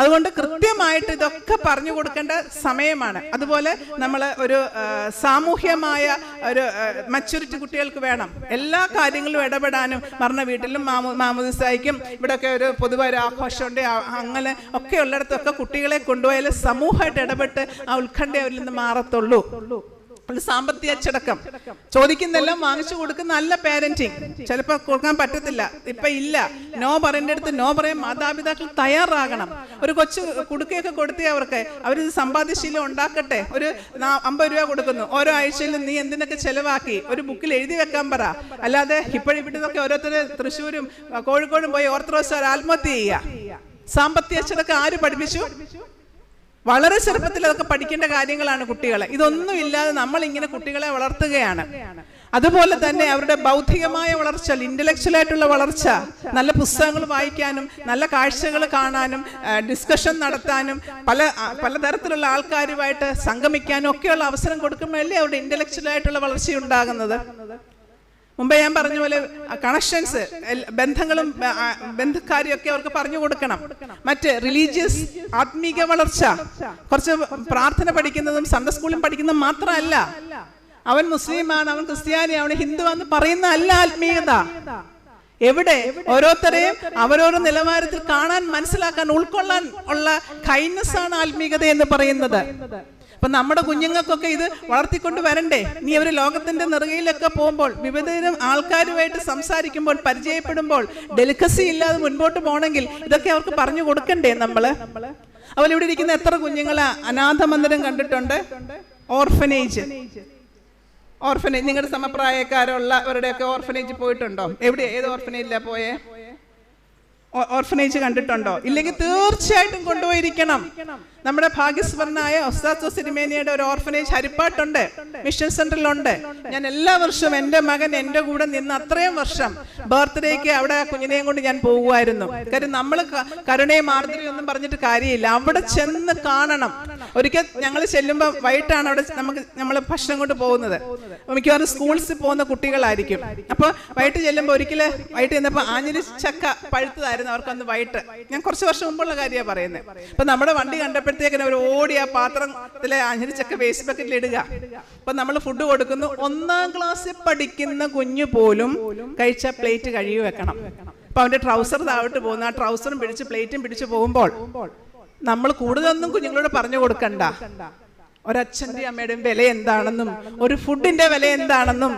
അതുകൊണ്ട് കൃത്യമായിട്ട് ഇതൊക്കെ പറഞ്ഞു കൊടുക്കേണ്ട സമയമാണ്. അതുപോലെ നമ്മൾ ഒരു സാമൂഹ്യമായ ഒരു മച്യൂരിറ്റി കുട്ടികൾക്ക് വേണം. എല്ലാ കാര്യങ്ങളും ഇടപെടാനും, മരണ വീട്ടിലും മാമോദിസായ്ക്കും ഇവിടെയൊക്കെ ഒരു പൊതുവായ ഒരു ആഘോഷമുണ്ട്, അങ്ങനെ ഒക്കെ ഉള്ളിടത്തൊക്കെ കുട്ടികളെ കൊണ്ടുപോയാൽ സമൂഹമായിട്ട് ഇടപെട്ട് ആ ഉത്കണ്ഠ അവരിൽ നിന്ന് മാറത്തുള്ളൂ. സാമ്പത്തിക അച്ചടക്കം, ചോദിക്കുന്നെല്ലാം വാങ്ങിച്ചു കൊടുക്കുന്ന നല്ല പാരന്റിങ്. ചിലപ്പോൾ കൊടുക്കാൻ പറ്റത്തില്ല, ഇപ്പൊ ഇല്ല, നോ പറയേണ്ടടുത്ത് നോ പറയാൻ മാതാപിതാക്കൾ തയ്യാറാകണം. ഒരു കൊച്ചു കുടുക്കയൊക്കെ കൊടുത്തേ അവർക്ക്, അവരിത് സമ്പാദ്യശീലം ഉണ്ടാക്കട്ടെ. ഒരു 50 രൂപ കൊടുക്കുന്നു, ഓരോ ആഴ്ചയിലും നീ എന്തിനൊക്കെ ചെലവാക്കി ഒരു ബുക്കിൽ എഴുതി വെക്കാൻ പറ. അല്ലാതെ ഇപ്പോഴിവിടുന്നൊക്കെ ഓരോരുത്തർ തൃശ്ശൂരും കോഴിക്കോടും പോയി ഓർത്തഡോക്സ് ആത്മഹത്യ ചെയ്യുക. സാമ്പത്തിക അച്ചടക്കം ആര് പഠിപ്പിച്ചു? വളരെ ചെറുപ്പത്തിൽ അതൊക്കെ പഠിക്കേണ്ട കാര്യങ്ങളാണ് കുട്ടികളെ. ഇതൊന്നും ഇല്ലാതെ നമ്മൾ ഇങ്ങനെ കുട്ടികളെ വളർത്തുകയാണ്. അതുപോലെ തന്നെ അവരുടെ ബൗദ്ധികമായ വളർച്ച, ഇന്റലക്ച്വൽ ആയിട്ടുള്ള വളർച്ച, നല്ല പുസ്തകങ്ങൾ വായിക്കാനും നല്ല കാഴ്ചകൾ കാണാനും ഡിസ്കഷൻ നടത്താനും പലതരത്തിലുള്ള ആൾക്കാരുമായിട്ട് സംഗമിക്കാനും ഒക്കെയുള്ള അവസരം കൊടുക്കുമ്പോഴല്ലേ അവരുടെ ഇന്റലക്ച്വൽ ആയിട്ടുള്ള വളർച്ച ഉണ്ടാകുന്നത്. മുമ്പേ ഞാൻ പറഞ്ഞ പോലെ കണക്ഷൻസ്, ബന്ധങ്ങളും ബന്ധക്കാരും ഒക്കെ അവർക്ക് പറഞ്ഞു കൊടുക്കണം. മറ്റ് റിലീജിയസ് ആത്മീക വളർച്ച, കുറച്ച് പ്രാർത്ഥന പഠിക്കുന്നതും സൺഡേ സ്കൂളിൽ പഠിക്കുന്നതും മാത്രമല്ല. അവൻ മുസ്ലിമാണ്, അവൻ ക്രിസ്ത്യാനിയാണ്, ഹിന്ദു എന്ന് പറയുന്ന അല്ല ആത്മീയത. എവിടെ ഓരോരുത്തരെയും അവരോരോ നിലവാരത്തിൽ കാണാൻ, മനസ്സിലാക്കാൻ, ഉൾക്കൊള്ളാൻ ഉള്ള കൈൻഡ്നസ് ആണ് ആത്മീയത എന്ന് പറയുന്നത്. അപ്പൊ നമ്മുടെ കുഞ്ഞുങ്ങൾക്കൊക്കെ ഇത് വളർത്തിക്കൊണ്ട് വരണ്ടേ? നീ അവർ ലോകത്തിന്റെ നെറുകയിലൊക്കെ പോകുമ്പോൾ, വിവിധതരം ആൾക്കാരുമായിട്ട് സംസാരിക്കുമ്പോൾ, പരിചയപ്പെടുമ്പോൾ ഡെലിക്കസി ഇല്ലാതെ മുൻപോട്ട് പോകണമെങ്കിൽ ഇതൊക്കെ അവർക്ക് പറഞ്ഞു കൊടുക്കണ്ടേ നമ്മള്? അതുപോലെ ഇവിടെ ഇരിക്കുന്ന എത്ര കുഞ്ഞുങ്ങളെ അനാഥ മന്ദിരം കണ്ടിട്ടുണ്ട്? ഓർഫനേജ് നിങ്ങളുടെ സമപ്രായക്കാരുള്ളവരുടെയൊക്കെ ഓർഫനേജ് പോയിട്ടുണ്ടോ? ഏത് ഓർഫനേജിലാണ് പോയേ? ഓർഫനേജ് കണ്ടിട്ടുണ്ടോ? ഇല്ലെങ്കിൽ തീർച്ചയായിട്ടും കൊണ്ടുപോയിരിക്കണം. നമ്മുടെ ഭാഗ്യസ്മരണായ ഉസ്താദ് സിരിമേനിയുടെ ഒരു ഓർഫനേജ് ഹരിപ്പാട്ടുണ്ട്, മിഷൻ സെന്ററിലുണ്ട്. ഞാൻ എല്ലാ വർഷവും എൻ്റെ മകൻ എൻ്റെ കൂടെ നിന്ന് അത്രയും വർഷം ബർത്ത്ഡേക്ക് അവിടെ കുഞ്ഞിനെയും കൊണ്ട് ഞാൻ പോകുമായിരുന്നു. കാര്യം നമ്മൾ കരുണയും ആർദ്രയും ഒന്നും പറഞ്ഞിട്ട് കാര്യമില്ല, അവിടെ ചെന്ന് കാണണം. ഒരിക്കൽ ഞങ്ങൾ ചെല്ലുമ്പോൾ വൈകിട്ടാണ് അവിടെ നമ്മൾ ഭക്ഷണം കൊണ്ട് പോകുന്നത്. മിക്കവാറും സ്കൂൾസിൽ പോകുന്ന കുട്ടികളായിരിക്കും. അപ്പോൾ വൈകിട്ട് ചെല്ലുമ്പോൾ വൈകിട്ട് ചെന്നപ്പോൾ ആഞ്ഞിലി ചക്ക പഴുത്തതായിരുന്നു അവർക്കൊന്ന് വൈകിട്ട്. ഞാൻ കുറച്ച് വർഷം മുമ്പുള്ള കാര്യമാണ് പറയുന്നത്. അപ്പം നമ്മുടെ വണ്ടി കണ്ടപ്പോഴത്തേക്കിന് അവർ ഓടി ആ പാത്രത്തിലെ ആഞ്ഞിലി ചക്ക വേസ്റ്റ് ബക്കറ്റിൽ ഇടുക. അപ്പം നമ്മൾ ഫുഡ് കൊടുക്കുന്നു. 1ാം ക്ലാസ്സിൽ പഠിക്കുന്ന കുഞ്ഞു പോലും കഴിച്ച പ്ലേറ്റ് കഴുകി വെക്കണം. അപ്പൊ അവന്റെ ട്രൗസർ താഴോട്ട് പോകുന്ന ആ ട്രൗസറും പിടിച്ച് പ്ലേറ്റും പിടിച്ച് പോകുമ്പോൾ നമ്മൾ കൂടുതലൊന്നും കുഞ്ഞുങ്ങളോട് പറഞ്ഞു കൊടുക്കണ്ട. ഒരച്ഛൻ്റെയും അമ്മയുടെയും വില എന്താണെന്നും ഒരു ഫുഡിന്റെ വില എന്താണെന്നും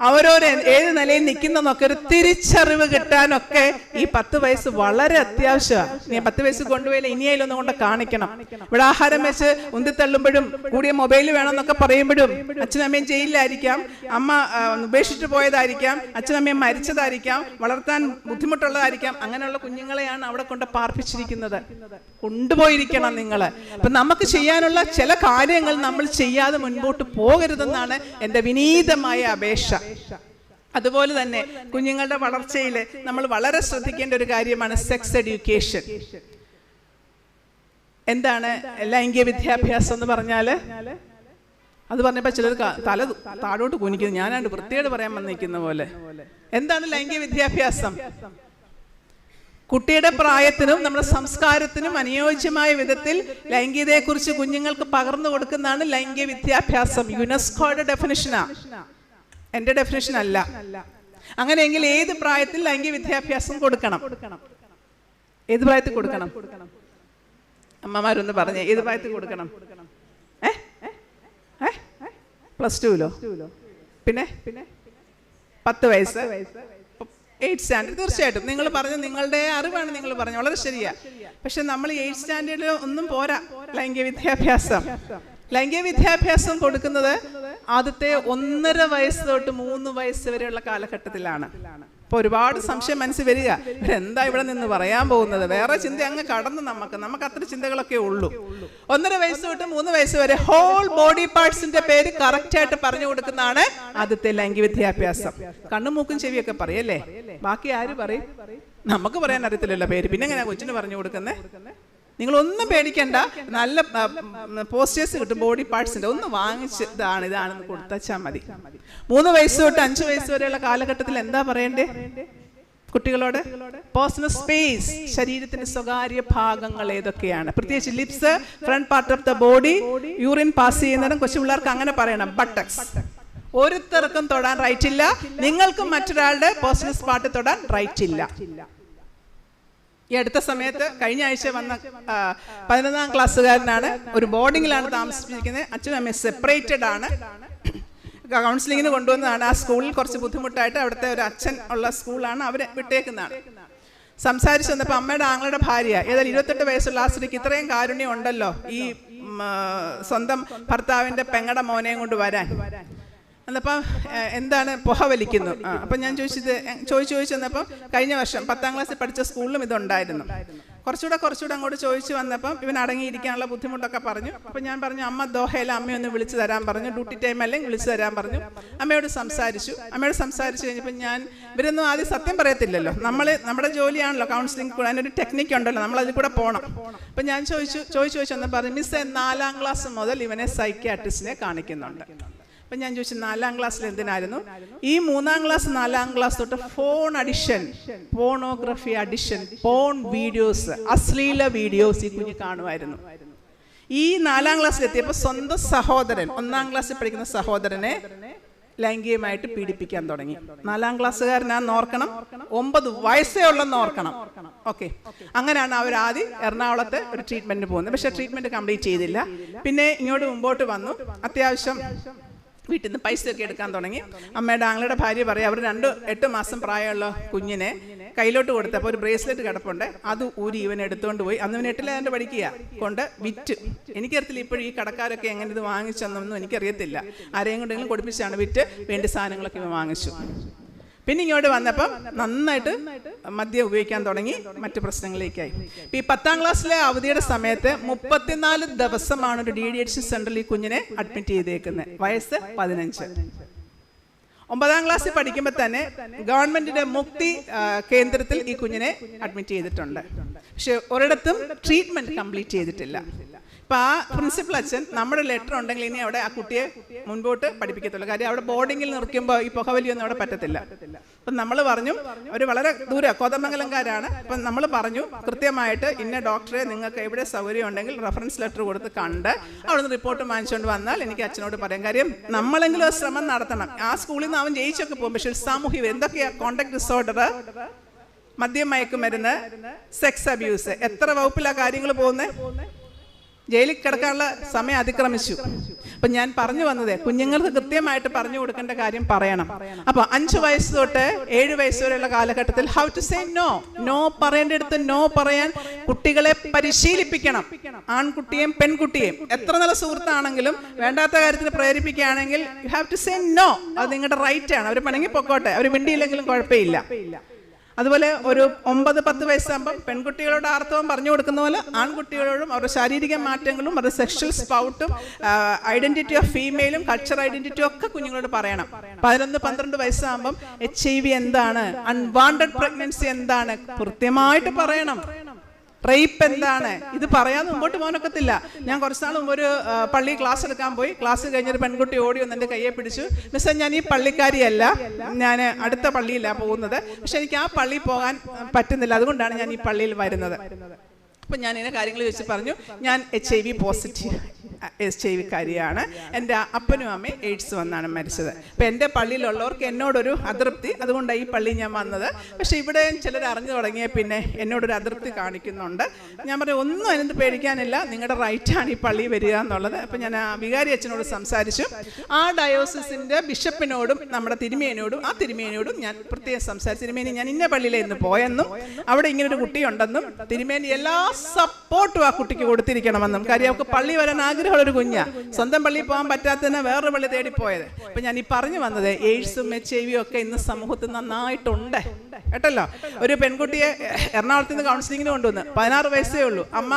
അവരോര് ഏത് നിലയിൽ നിൽക്കുന്നതൊക്കെ ഒരു തിരിച്ചറിവ് കിട്ടാനൊക്കെ ഈ 10 വയസ്സ് വളരെ അത്യാവശ്യമാണ്. നീ 10 വയസ്സ് കൊണ്ടുപോയില്ല, ഇനിയായാലൊന്നും കൊണ്ട് കാണിക്കണം. ഇവിടെ ആഹാരം വെച്ച് ഉന്തിത്തള്ളുമ്പോഴും കൂടിയ മൊബൈൽ വേണമെന്നൊക്കെ പറയുമ്പോഴും അച്ഛനമ്മയും ജയിലിലായിരിക്കാം, അമ്മ ഉപേക്ഷിച്ചു പോയതായിരിക്കാം, അച്ഛനമ്മയും മരിച്ചതായിരിക്കാം, വളർത്താൻ ബുദ്ധിമുട്ടുള്ളതായിരിക്കാം. അങ്ങനെയുള്ള കുഞ്ഞുങ്ങളെയാണ് അവിടെ കൊണ്ട് പാർപ്പിച്ചിരിക്കുന്നത്. കൊണ്ടുപോയിരിക്കണം നിങ്ങൾ. അപ്പൊ നമുക്ക് ചെയ്യാനുള്ള ചില കാര്യങ്ങൾ നമ്മൾ ചെയ്യാതെ മുൻപോട്ട് പോകരുതെന്നാണ് എൻ്റെ വിനീതമായ അപേക്ഷ. അതുപോലെ തന്നെ കുഞ്ഞുങ്ങളുടെ വളർച്ചയിൽ നമ്മൾ വളരെ ശ്രദ്ധിക്കേണ്ട ഒരു കാര്യമാണ് സെക്സ് എഡ്യൂക്കേഷൻ. എന്താണ് ലൈംഗിക വിദ്യാഭ്യാസം എന്ന് പറഞ്ഞാൽ? അത് പറഞ്ഞപ്പോൾ ചിലർ തല താഴോട്ട് കുനിക്കുന്നു. ഞാനാണ്ട് വൃത്തിയോട് പറയാൻ വന്നിരിക്കുന്ന പോലെ. എന്താണ് ലൈംഗിക വിദ്യാഭ്യാസം? കുട്ടിയുടെ പ്രായത്തിനും നമ്മുടെ സംസ്കാരത്തിനും അനുയോജ്യമായ വിധത്തിൽ ലൈംഗികതയെക്കുറിച്ച് കുഞ്ഞുങ്ങൾക്ക് പകർന്നു കൊടുക്കുന്നതാണ് ലൈംഗിക വിദ്യാഭ്യാസം. യുനെസ്കോയുടെ ഡെഫിനിഷനാ, എൻ്റെ ഡെഫിനിഷൻ അല്ല. അങ്ങനെയെങ്കിൽ ഏത് പ്രായത്തിൽ ലൈംഗിക വിദ്യാഭ്യാസം കൊടുക്കണം? ഏത് പ്രായത്തിൽ കൊടുക്കണം? അമ്മമാരൊന്ന് പറഞ്ഞേ, ഏത് പ്രായത്തിൽ കൊടുക്കണം? +2-ലോ? പിന്നെ 10 വയസ്സ്, 8th സ്റ്റാൻഡേർഡ്. തീർച്ചയായിട്ടും നിങ്ങൾ പറഞ്ഞു, നിങ്ങളുടെ അറിവാണ് നിങ്ങൾ പറഞ്ഞു, വളരെ ശരിയാ. പക്ഷെ നമ്മൾ 8th സ്റ്റാൻഡേർഡിൽ ഒന്നും പോരാ ലൈംഗിക വിദ്യാഭ്യാസം. ലൈംഗിക വിദ്യാഭ്യാസം കൊടുക്കുന്നത് ആദ്യത്തെ 1.5 വയസ്സ് തൊട്ട് 3 വയസ്സ് വരെയുള്ള കാലഘട്ടത്തിലാണ്. അപ്പോൾ ഒരുപാട് സംശയം മനസ്സിൽ വരിക, ഇവരെന്താ ഇവിടെ നിന്ന് പറയാൻ പോകുന്നത്? വേറെ ചിന്ത അങ്ങ് കടന്ന് നമുക്ക് അത്ര ചിന്തകളൊക്കെ ഉള്ളൂ. 1.5 വയസ്സ് തൊട്ട് 3 വയസ്സ് വരെ ഹോൾ ബോഡി പാർട്സിന്റെ പേര് കറക്റ്റ് ആയിട്ട് പറഞ്ഞു കൊടുക്കുന്നതാണ് ആദ്യത്തെ ലൈംഗിക വിദ്യാഭ്യാസം. കണ്ണും മൂക്കും ചെവിയൊക്കെ പറയല്ലേ, ബാക്കി ആര് പറയും? നമുക്ക് പറയാൻ അറിയത്തില്ലല്ലോ പേര്. പിന്നെ എങ്ങനെയാ കൊച്ചിന് പറഞ്ഞു കൊടുക്കുന്നത്? നിങ്ങളൊന്നും പേടിക്കണ്ട, നല്ല പോസ്റ്റേഴ്സ് കിട്ടും ബോഡി പാർട്സിന്റെ. ഒന്ന് വാങ്ങിച്ച് ഇതാണെന്ന് കൊടുത്താൽ മതി. 3 വയസ്സ് തൊട്ട് 5 വയസ്സ് വരെയുള്ള കാലഘട്ടത്തിൽ എന്താ പറയണ്ടേ കുട്ടികളോട്? പേഴ്സണൽ സ്പേസ്, ശരീരത്തിന്റെ സ്വകാര്യ ഭാഗങ്ങൾ ഏതൊക്കെയാണ്? പ്രത്യേകിച്ച് lips, front part of the body, urine pass ചെയ്യുന്നതും കൊച്ചു പിള്ളേർക്ക് അങ്ങനെ പറയണം. ബട്ടക്സ് ഒരുത്തർക്കും തൊടാൻ റൈറ്റ് ഇല്ല. നിങ്ങൾക്കും മറ്റൊരാളുടെ പേഴ്സണൽ സ്പാട്ട് തൊടാൻ റൈറ്റ് ഇല്ല. ഈ അടുത്ത സമയത്ത് കഴിഞ്ഞ ആഴ്ച വന്ന 11ാം ക്ലാസ്സുകാരനാണ്. ഒരു ബോർഡിങ്ങിലാണ് താമസിപ്പിച്ചിരിക്കുന്നത്. അച്ഛനും അമ്മയും സെപ്പറേറ്റഡ് ആണ്. കൗൺസിലിങ്ങിന് കൊണ്ടുവന്നതാണ്. ആ സ്കൂളിൽ കുറച്ച് ബുദ്ധിമുട്ടായിട്ട്, അവിടുത്തെ ഒരു അച്ഛൻ ഉള്ള സ്കൂളാണ്, അവരെ വിട്ടേക്കുന്നതാണ്. സംസാരിച്ച് വന്നപ്പോൾ അമ്മയുടെ ആങ്ങളുടെ ഭാര്യ, ഏതായാലും 28 വയസ്സുള്ള ആ സ്ത്രീക്ക് ഇത്രയും കാരുണ്യം ഉണ്ടല്ലോ ഈ സ്വന്തം ഭർത്താവിൻ്റെ പെങ്ങടെ മോനെയും കൊണ്ട് വരാൻ. എന്നപ്പം എന്താണ് പുകവലിക്കുന്നു? അപ്പം ഞാൻ ചോദിച്ചു വന്നപ്പോൾ കഴിഞ്ഞ വർഷം 10ാം ക്ലാസ്സിൽ പഠിച്ച സ്കൂളിലും ഇതുണ്ടായിരുന്നു. കുറച്ചുകൂടെ അങ്ങോട്ട് ചോദിച്ചു വന്നപ്പം ഇവൻ അടങ്ങിയിരിക്കാനുള്ള ബുദ്ധിമുട്ടൊക്കെ പറഞ്ഞു. അപ്പം ഞാൻ പറഞ്ഞു, അമ്മ ദോഹയിലെ അമ്മയൊന്ന് വിളിച്ചു തരാൻ പറഞ്ഞു. ഡ്യൂട്ടി ടൈം അല്ലെങ്കിൽ വിളിച്ചു തരാൻ പറഞ്ഞു. അമ്മയോട് സംസാരിച്ചു കഴിഞ്ഞപ്പോൾ ഇവരൊന്നും ആദ്യം സത്യം പറയത്തില്ലല്ലോ. നമ്മുടെ ജോലിയാണല്ലോ കൗൺസിലിംഗ്, അതിനൊരു ടെക്നിക്ക് ഉണ്ടല്ലോ, നമ്മളതിൽ കൂടെ പോകണം. അപ്പം ഞാൻ ചോദിച്ചു വന്നപ്പോൾ പറഞ്ഞു, മിസ്സേ 4ാം ക്ലാസ് മുതൽ ഇവനെ സൈക്യാട്രിസ്റ്റിനെ കാണിക്കുന്നുണ്ട്. അപ്പം ഞാൻ ചോദിച്ചു 4ാം ക്ലാസ്സിൽ എന്തിനായിരുന്നു? ഈ 3ാം ക്ലാസ് 4ാം ക്ലാസ് തൊട്ട് phone addiction, pornography addiction, porn videos, അശ്ലീല വീഡിയോസ് ഈ കുഞ്ഞ് കാണുമായിരുന്നു. ഈ 4ാം ക്ലാസ്സിലെത്തിയപ്പോൾ സ്വന്തം സഹോദരൻ, 1ാം ക്ലാസ്സിൽ പഠിക്കുന്ന സഹോദരനെ ലൈംഗികമായിട്ട് പീഡിപ്പിക്കാൻ തുടങ്ങി. 4ാം ക്ലാസ്സുകാരനാന്ന് ഓർക്കണം, 9 വയസ്സേ ഉള്ളെന്ന് ഓർക്കണം. ഓക്കെ, അങ്ങനെയാണ് അവർ ആദ്യം എറണാകുളത്ത് ഒരു ട്രീറ്റ്മെന്റിന് പോകുന്നത്. പക്ഷെ ട്രീറ്റ്മെന്റ് കംപ്ലീറ്റ് ചെയ്തില്ല. പിന്നെ ഇങ്ങോട്ട് മുമ്പോട്ട് വന്നു. അത്യാവശ്യം വീട്ടിൽ നിന്ന് പൈസയൊക്കെ എടുക്കാൻ തുടങ്ങി. അമ്മയുടെ ആങ്ങളുടെ ഭാര്യ പറയും, അവർ 8 മാസം പ്രായമുള്ള കുഞ്ഞിനെ കയ്യിലോട്ട് കൊടുത്തപ്പോൾ ഒരു ബ്രേസ്ലെറ്റ് കിടപ്പുണ്ട്, അത് ഊരി ഇവൻ എടുത്തുകൊണ്ട് പോയി. അന്ന് ഇവൻ 8ാം പഠിക്കുക കൊണ്ട് വിറ്റ്. എനിക്കറിയത്തില്ല ഇപ്പോഴും ഈ കടക്കാരൊക്കെ എങ്ങനെ ഇത് വാങ്ങിച്ചെന്നൊന്നും എനിക്കറിയത്തില്ല. ആരെയും കൊണ്ടെങ്കിലും കൊടുപ്പിച്ചാണ് വിറ്റ് വേണ്ട സാധനങ്ങളൊക്കെ ഇവൻ വാങ്ങിച്ചു. പിന്നെ ഇങ്ങോട്ട് വന്നപ്പം നന്നായിട്ട് മദ്യം ഉപയോഗിക്കാൻ തുടങ്ങി, മറ്റു പ്രശ്നങ്ങളിലേക്കായി. ഈ 10ാം ക്ലാസ്സിലെ അവധിയുടെ സമയത്ത് 34 ദിവസമാണ് ഒരു DDHC സെന്ററിൽ ഈ കുഞ്ഞിനെ അഡ്മിറ്റ് ചെയ്തേക്കുന്നത്. വയസ്സ് 15. 9ാം ക്ലാസ്സിൽ പഠിക്കുമ്പോൾ തന്നെ ഗവൺമെന്റിന്റെ മുക്തി കേന്ദ്രത്തിൽ ഈ കുഞ്ഞിനെ അഡ്മിറ്റ് ചെയ്തിട്ടുണ്ട്. പക്ഷെ ഒരിടത്തും ട്രീറ്റ്മെന്റ് കംപ്ലീറ്റ് ചെയ്തിട്ടില്ല. അപ്പം ആ പ്രിൻസിപ്പൽ അച്ഛൻ നമ്മുടെ ലെറ്റർ ഉണ്ടെങ്കിൽ ഇനി അവിടെ ആ കുട്ടിയെ മുൻപോട്ട് പഠിപ്പിക്കത്തുള്ളൂ. കാര്യം അവിടെ ബോർഡിങ്ങിൽ നിർത്തുമ്പോൾ ഈ പുകവലിയൊന്നും അവിടെ പറ്റത്തില്ല. അപ്പം നമ്മൾ പറഞ്ഞു, അവർ വളരെ ദൂരം കോതമംഗലംകാരാണ്. അപ്പം നമ്മൾ പറഞ്ഞു കൃത്യമായിട്ട് ഇന്ന ഡോക്ടറെ നിങ്ങൾക്ക് എവിടെ സൗകര്യം ഉണ്ടെങ്കിൽ റെഫറൻസ് ലെറ്റർ കൊടുത്ത് കണ്ട് അവിടുന്ന് റിപ്പോർട്ട് വാങ്ങിച്ചുകൊണ്ട് വന്നാൽ എനിക്ക് അച്ഛനോട് പറയാം. കാര്യം നമ്മളെങ്കിലും ശ്രമം നടത്തണം. ആ സ്കൂളിൽ നിന്ന് അവൻ ജയിച്ചൊക്കെ പോകും, പക്ഷേ സാമൂഹിക എന്തൊക്കെയാണ് കോണ്ടാക്ട് ഡിസോർഡർ, മദ്യം, മയക്കുമരുന്ന്, സെക്സ് അബ്യൂസ്, എത്ര വകുപ്പിലാണ് കാര്യങ്ങൾ പോകുന്നത്. ജയിലിൽ കിടക്കാനുള്ള സമയം അതിക്രമിച്ചു. അപ്പം ഞാൻ പറഞ്ഞു വന്നത് കുഞ്ഞുങ്ങൾക്ക് കൃത്യമായിട്ട് പറഞ്ഞു കൊടുക്കേണ്ട കാര്യം പറയണം. അപ്പോൾ 5 വയസ്സ് തൊട്ട് 7 വയസ്സ് വരെയുള്ള കാലഘട്ടത്തിൽ how to say no, no പറയേണ്ടടുത്ത് നോ പറയാൻ കുട്ടികളെ പരിശീലിപ്പിക്കണം. ആൺകുട്ടിയെയും പെൺകുട്ടിയെയും എത്ര നല്ല സുഹൃത്താണെങ്കിലും വേണ്ടാത്ത കാര്യത്തിന് പ്രേരിപ്പിക്കുകയാണെങ്കിൽ you have to say no. അത് നിങ്ങളുടെ റൈറ്റ് ആണ്. അവർ പണങ്ങി പൊക്കോട്ടെ, അവർ മിണ്ടിയില്ലെങ്കിലും കുഴപ്പമില്ല. അതുപോലെ ഒരു 9-10 വയസ്സാകുമ്പം പെൺകുട്ടികളോട് ആർത്തവം പറഞ്ഞു കൊടുക്കുന്ന പോലെ ആൺകുട്ടികളോടും അവരുടെ ശാരീരിക മാറ്റങ്ങളും അവരുടെ സെക്ഷൽ സ്പൗട്ടും ഐഡന്റിറ്റി ഓഫ് ഫീമെയിലും കൾച്ചർ ഐഡന്റിറ്റിയും ഒക്കെ കുഞ്ഞുങ്ങളോട് പറയണം. 11-12 വയസ്സാകുമ്പം HIV എന്താണ്, അൺവാണ്ടഡ് പ്രഗ്നൻസി എന്താണ് കൃത്യമായിട്ട് പറയണം. റേപ്പ് എന്താണ്, ഇത് പറയാതെ മുമ്പോട്ട് പോകാനൊക്കത്തില്ല. ഞാൻ കുറച്ച് നാൾ മുമ്പ് ഒരു പള്ളി ക്ലാസ് എടുക്കാൻ പോയി. ക്ലാസ് കഴിഞ്ഞൊരു പെൺകുട്ടി ഓടി വന്ന് എൻ്റെ കയ്യെ പിടിച്ചു. മിസ്സേ, ഞാൻ ഈ പള്ളിക്കാരിയല്ല, ഞാൻ അടുത്ത പള്ളിയിലാണ് പോകുന്നത്, പക്ഷെ എനിക്ക് ആ പള്ളിയിൽ പോകാൻ പറ്റുന്നില്ല, അതുകൊണ്ടാണ് ഞാൻ ഈ പള്ളിയിൽ വരുന്നത്. അപ്പം ഞാൻ ഇതിനെ കാര്യങ്ങൾ വെച്ച് പറഞ്ഞു, ഞാൻ HIV പോസിറ്റീവ് HIV-കാരിയാണ്. എൻ്റെ അപ്പനും അമ്മയും എയ്ഡ്സ് വന്നാണ് മരിച്ചത്. അപ്പം എൻ്റെ പള്ളിയിലുള്ളവർക്ക് എന്നോടൊരു അതൃപ്തി, അതുകൊണ്ടാണ് ഈ പള്ളിയിൽ ഞാൻ വന്നത്. പക്ഷേ ഇവിടെ ചിലർ അറിഞ്ഞു തുടങ്ങിയ പിന്നെ എന്നോടൊരു അതൃപ്തി കാണിക്കുന്നുണ്ട്. ഞാൻ പറഞ്ഞു ഒന്നും അതിനകത്ത് പേടിക്കാനില്ല, നിങ്ങളുടെ റൈറ്റാണ് ഈ പള്ളിയിൽ വരിക എന്നുള്ളത്. അപ്പം ഞാൻ ആ വികാരി അച്ഛനോട് സംസാരിച്ചു. ആ ഡയോസിസിൻ്റെ ബിഷപ്പിനോടും നമ്മുടെ തിരുമേനിയോടും ആ തിരുമേനിയോടും ഞാൻ പ്രത്യേകം സംസാരിച്ചു. തിരുമേനി, ഞാൻ ഇന്ന പള്ളിയിലേക്ക് ഇന്ന് പോയെന്നും അവിടെ ഇങ്ങനൊരു കുട്ടിയുണ്ടെന്നും തിരുമേനി എല്ലാ സപ്പോർട്ടും ആ കുട്ടിക്ക് കൊടുത്തിരിക്കണമെന്നും. കാര്യം അവർക്ക് പള്ളി വരാൻ ആഗ്രഹമുള്ളൊരു കുഞ്ഞാ, സ്വന്തം പള്ളിയിൽ പോകാൻ പറ്റാത്തതിന് വേറൊരു പള്ളി തേടിപ്പോയത്. അപ്പം ഞാൻ ഈ പറഞ്ഞു വന്നത് എയ്ഡ്സും HIV ഒക്കെ ഇന്ന് സമൂഹത്തിൽ നന്നായിട്ടുണ്ട് കേട്ടല്ലോ. ഒരു പെൺകുട്ടിയെ എറണാകുളത്ത് നിന്ന് കൗൺസിലിങ്ങിന് കൊണ്ടുവന്ന് 16 വയസ്സേ ഉള്ളൂ. അമ്മ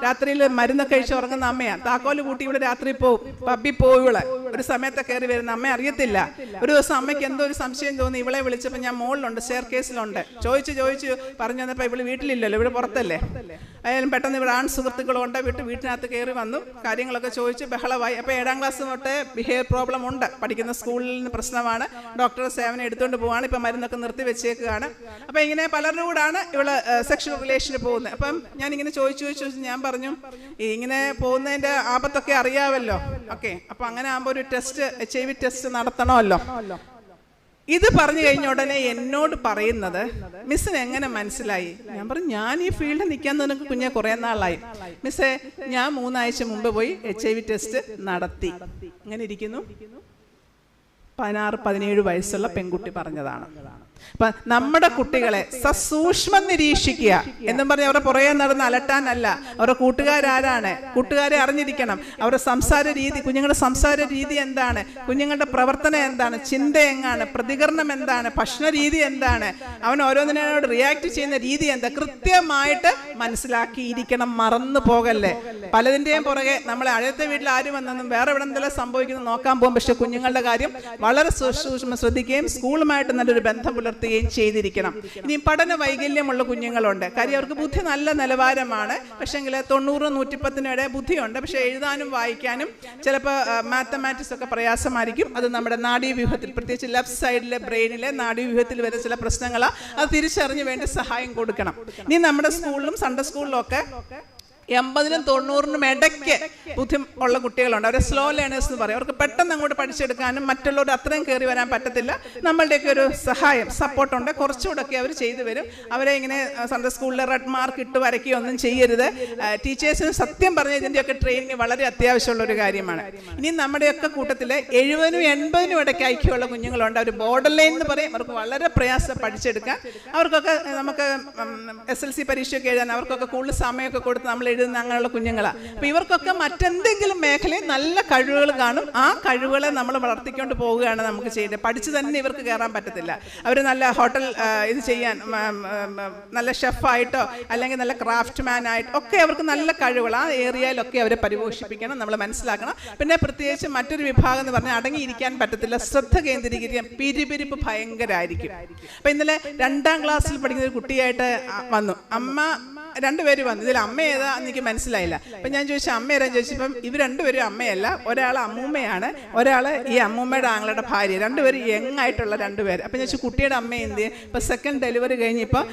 രാത്രിയിൽ മരുന്നൊക്കെ കഴിച്ച് ഉറങ്ങുന്ന അമ്മയാണ്. താക്കോല് കൂട്ടി ഇവിടെ രാത്രി പോവും, പബ്ബി പോവും. ഇവളെ ഒരു സമയത്ത് കയറി വരുന്ന അമ്മ അറിയത്തില്ല. ഒരു ദിവസം അമ്മയ്ക്ക് എന്തോ ഒരു സംശയം തോന്നി, ഇവളെ വിളിച്ചപ്പോൾ ഞാൻ മുകളിലുണ്ട്, സ്റ്റെയർ കേസിലുണ്ട്. ചോദിച്ചു പറഞ്ഞു വന്നപ്പോൾ ഇവള് വീട്ടിലില്ലല്ലോ, ഇവിടെ പുറത്തല്ലേ. ആയാലും പെട്ടെന്ന് ഇവിടെ ആൺ സുഹൃത്തുക്കളുണ്ട്, വീട്ടിനകത്ത് കയറി വന്നു, കാര്യങ്ങളൊക്കെ ചോദിച്ച് ബഹളമായി. അപ്പോൾ 7ാം ക്ലാസ് തൊട്ട് ബിഹേവിയർ പ്രോബ്ലം ഉണ്ട്, പഠിക്കുന്ന സ്കൂളിൽ നിന്ന് പ്രശ്നമാണ്, ഡോക്ടറെ സേവനം എടുത്തുകൊണ്ട് പോവാണ്, ഇപ്പം മരുന്നൊക്കെ നിർത്തി വെച്ചേക്കുകയാണ്. അപ്പം ഇങ്ങനെ പലരുടെ കൂടാണ് ഇവള് സെക്ഷൽ റിലേഷന് പോകുന്നത്. അപ്പം ഞാനിങ്ങനെ ചോദിച്ചു ഞാൻ പറഞ്ഞു, ഇങ്ങനെ പോകുന്നതിൻ്റെ ആപത്തൊക്കെ അറിയാമല്ലോ. ഓക്കെ, അപ്പം അങ്ങനെ ആകുമ്പോൾ ഒരു ടെസ്റ്റ് HIV ടെസ്റ്റ് നടത്തണമല്ലോ. ഇത് പറഞ്ഞു കഴിഞ്ഞ ഉടനെ എന്നോട് പറയുന്നത്, മിസ്സിന് എങ്ങനെ മനസ്സിലായി? ഞാൻ പറഞ്ഞു, ഞാൻ ഈ ഫീൽഡിൽ നിൽക്കാൻ നിനക്ക് കുഞ്ഞെ കുറേ നാളായി. മിസ്സേ, ഞാൻ 3 ആഴ്ച മുമ്പ് പോയി HIV ടെസ്റ്റ് നടത്തി. ഇങ്ങനെ ഇരിക്കുന്നു. 16-17 വയസ്സുള്ള പെൺകുട്ടി പറഞ്ഞതാണ്. അപ്പം നമ്മുടെ കുട്ടികളെ സസൂക്ഷ്മം നിരീക്ഷിക്കുക എന്നും പറഞ്ഞ് അവരുടെ പുറകെ നടന്ന് അലട്ടാനല്ല. അവരുടെ കൂട്ടുകാരാരാണ്, കൂട്ടുകാരെ അറിഞ്ഞിരിക്കണം. അവരുടെ സംസാര രീതി, കുഞ്ഞുങ്ങളുടെ സംസാര രീതി എന്താണ്, കുഞ്ഞുങ്ങളുടെ പ്രവർത്തനം എന്താണ്, ചിന്ത എങ്ങാണ്, പ്രതികരണം എന്താണ്, ഭക്ഷണ രീതി എന്താണ്, അവൻ ഓരോന്നിനോട് റിയാക്ട് ചെയ്യുന്ന രീതി എന്താ, കൃത്യമായിട്ട് മനസ്സിലാക്കിയിരിക്കണം. മറന്നു പോകല്ലേ. പലതിൻ്റെയും പുറകെ നമ്മളെ അടുത്ത വീട്ടിൽ ആരും വന്നെന്നും വേറെ എവിടെ എന്തെല്ലാം സംഭവിക്കുന്നു നോക്കാൻ പോകും. പക്ഷെ കുഞ്ഞുങ്ങളുടെ കാര്യം വളരെ സൂക്ഷ്മം ശ്രദ്ധിക്കുകയും സ്കൂളുമായിട്ട് നല്ലൊരു ബന്ധം പുലർത്തുകയും ചെയ്തിരിക്കണം. ഇനി പഠന വൈകല്യമുള്ള കുഞ്ഞുങ്ങളുണ്ട്. കാര്യം അവർക്ക് ബുദ്ധി നല്ല നിലവാരമാണ്, പക്ഷേങ്കിൽ 90-110 ബുദ്ധിയുണ്ട്, പക്ഷെ എഴുതാനും വായിക്കാനും ചിലപ്പോൾ മാത്തമാറ്റിക്സ് ഒക്കെ പ്രയാസമായിരിക്കും. അത് നമ്മുടെ നാഡീവ്യൂഹത്തിൽ, പ്രത്യേകിച്ച് ലെഫ്റ്റ് സൈഡിലെ ബ്രെയിനിലെ നാഡീവ്യൂഹത്തിൽ വരുന്ന ചില പ്രശ്നങ്ങളാണ്. അത് തിരിച്ചറിഞ്ഞ് വേണ്ടി സഹായം കൊടുക്കണം. ഇനി നമ്മുടെ സ്കൂളിലും സൺഡേ സ്കൂളിലും ഒക്കെ 80-90 ഇടയ്ക്ക് ബുദ്ധി ഉള്ള കുട്ടികളുണ്ട്. അവരെ സ്ലോ ലേണേഴ്സ് എന്ന് പറയും. അവർക്ക് പെട്ടെന്ന് അങ്ങോട്ട് പഠിച്ചെടുക്കാനും മറ്റുള്ളവർ അത്രയും കയറി വരാൻ പറ്റത്തില്ല. നമ്മളുടെയൊക്കെ ഒരു സഹായം, സപ്പോർട്ടുണ്ട്. കുറച്ചുകൂടെയൊക്കെ അവർ ചെയ്തു വരും. അവരെ ഇങ്ങനെ സൺഡേ സ്കൂളിൽ റെഡ് മാർക്ക് ഇട്ട് വരയ്ക്കുകയൊന്നും ചെയ്യരുത്. ടീച്ചേഴ്സിന് സത്യം പറഞ്ഞാൽ ഇതിൻ്റെയൊക്കെ ട്രെയിനിങ് വളരെ അത്യാവശ്യമുള്ളൊരു കാര്യമാണ്. ഇനി നമ്മുടെയൊക്കെ കൂട്ടത്തിൽ 70-80 ഇടയ്ക്ക് ഐക്യമുള്ള കുഞ്ഞുങ്ങളുണ്ട്. അവർ ബോർഡർ ലൈൻ എന്ന് പറയും. അവർക്ക് വളരെ പ്രയാസം പഠിച്ചെടുക്കാൻ. അവർക്കൊക്കെ നമുക്ക് SLC പരീക്ഷയൊക്കെ എഴുതാൻ അവർക്കൊക്കെ കൂടുതൽ സമയമൊക്കെ കൊടുത്ത് നമ്മൾ എഴുതുന്ന അങ്ങനെയുള്ള കുഞ്ഞുങ്ങളാണ്. അപ്പോൾ ഇവർക്കൊക്കെ മറ്റെന്തെങ്കിലും മേഖലയിൽ നല്ല കഴിവുകൾ കാണും. ആ കഴിവുകളെ നമ്മൾ വളർത്തിക്കൊണ്ട് പോവുകയാണ് നമുക്ക് ചെയ്യേണ്ടത്. പഠിച്ച് തന്നെ ഇവർക്ക് കയറാൻ പറ്റത്തില്ല. അവർ നല്ല ഹോട്ടൽ ഇത് ചെയ്യാൻ, നല്ല ഷെഫായിട്ടോ അല്ലെങ്കിൽ നല്ല ക്രാഫ്റ്റ് മാനായിട്ടോ ഒക്കെ അവർക്ക് നല്ല കഴിവുകൾ, ആ ഏരിയയിലൊക്കെ അവരെ പരിപോഷിപ്പിക്കണം, നമ്മൾ മനസ്സിലാക്കണം. പിന്നെ പ്രത്യേകിച്ച് മറ്റൊരു വിഭാഗം എന്ന് പറഞ്ഞാൽ അടങ്ങിയിരിക്കാൻ പറ്റത്തില്ല, ശ്രദ്ധ കേന്ദ്രീകരിക്കാൻ പിരിപിരിപ്പ് ഭയങ്കരമായിരിക്കും. അപ്പം ഇന്നലെ 2ാം ക്ലാസ്സിൽ പഠിക്കുന്ന ഒരു കുട്ടിയായിട്ട് വന്നു. അമ്മ രണ്ടുപേര് വന്നു. ഇതിൽ അമ്മ ഏതാ എനിക്ക് മനസ്സിലായില്ല. അപ്പം ഞാൻ ചോദിച്ചു അമ്മ ഏതാ ചോദിച്ചപ്പം ഇവർ രണ്ടുപേരും അമ്മയല്ല, ഒരാൾ അമ്മൂമ്മയാണ്, ഒരാൾ ഈ അമ്മൂമ്മയുടെ ആങ്ങളുടെ ഭാര്യ, രണ്ടുപേരും യങ്ങായിട്ടുള്ള രണ്ടുപേർ. അപ്പം ഞാൻ ചോദിച്ചു കുട്ടിയുടെ അമ്മ എന്ത്? ഇപ്പം സെക്കൻഡ് ഡെലിവറി കഴിഞ്ഞ് ഇപ്പോൾ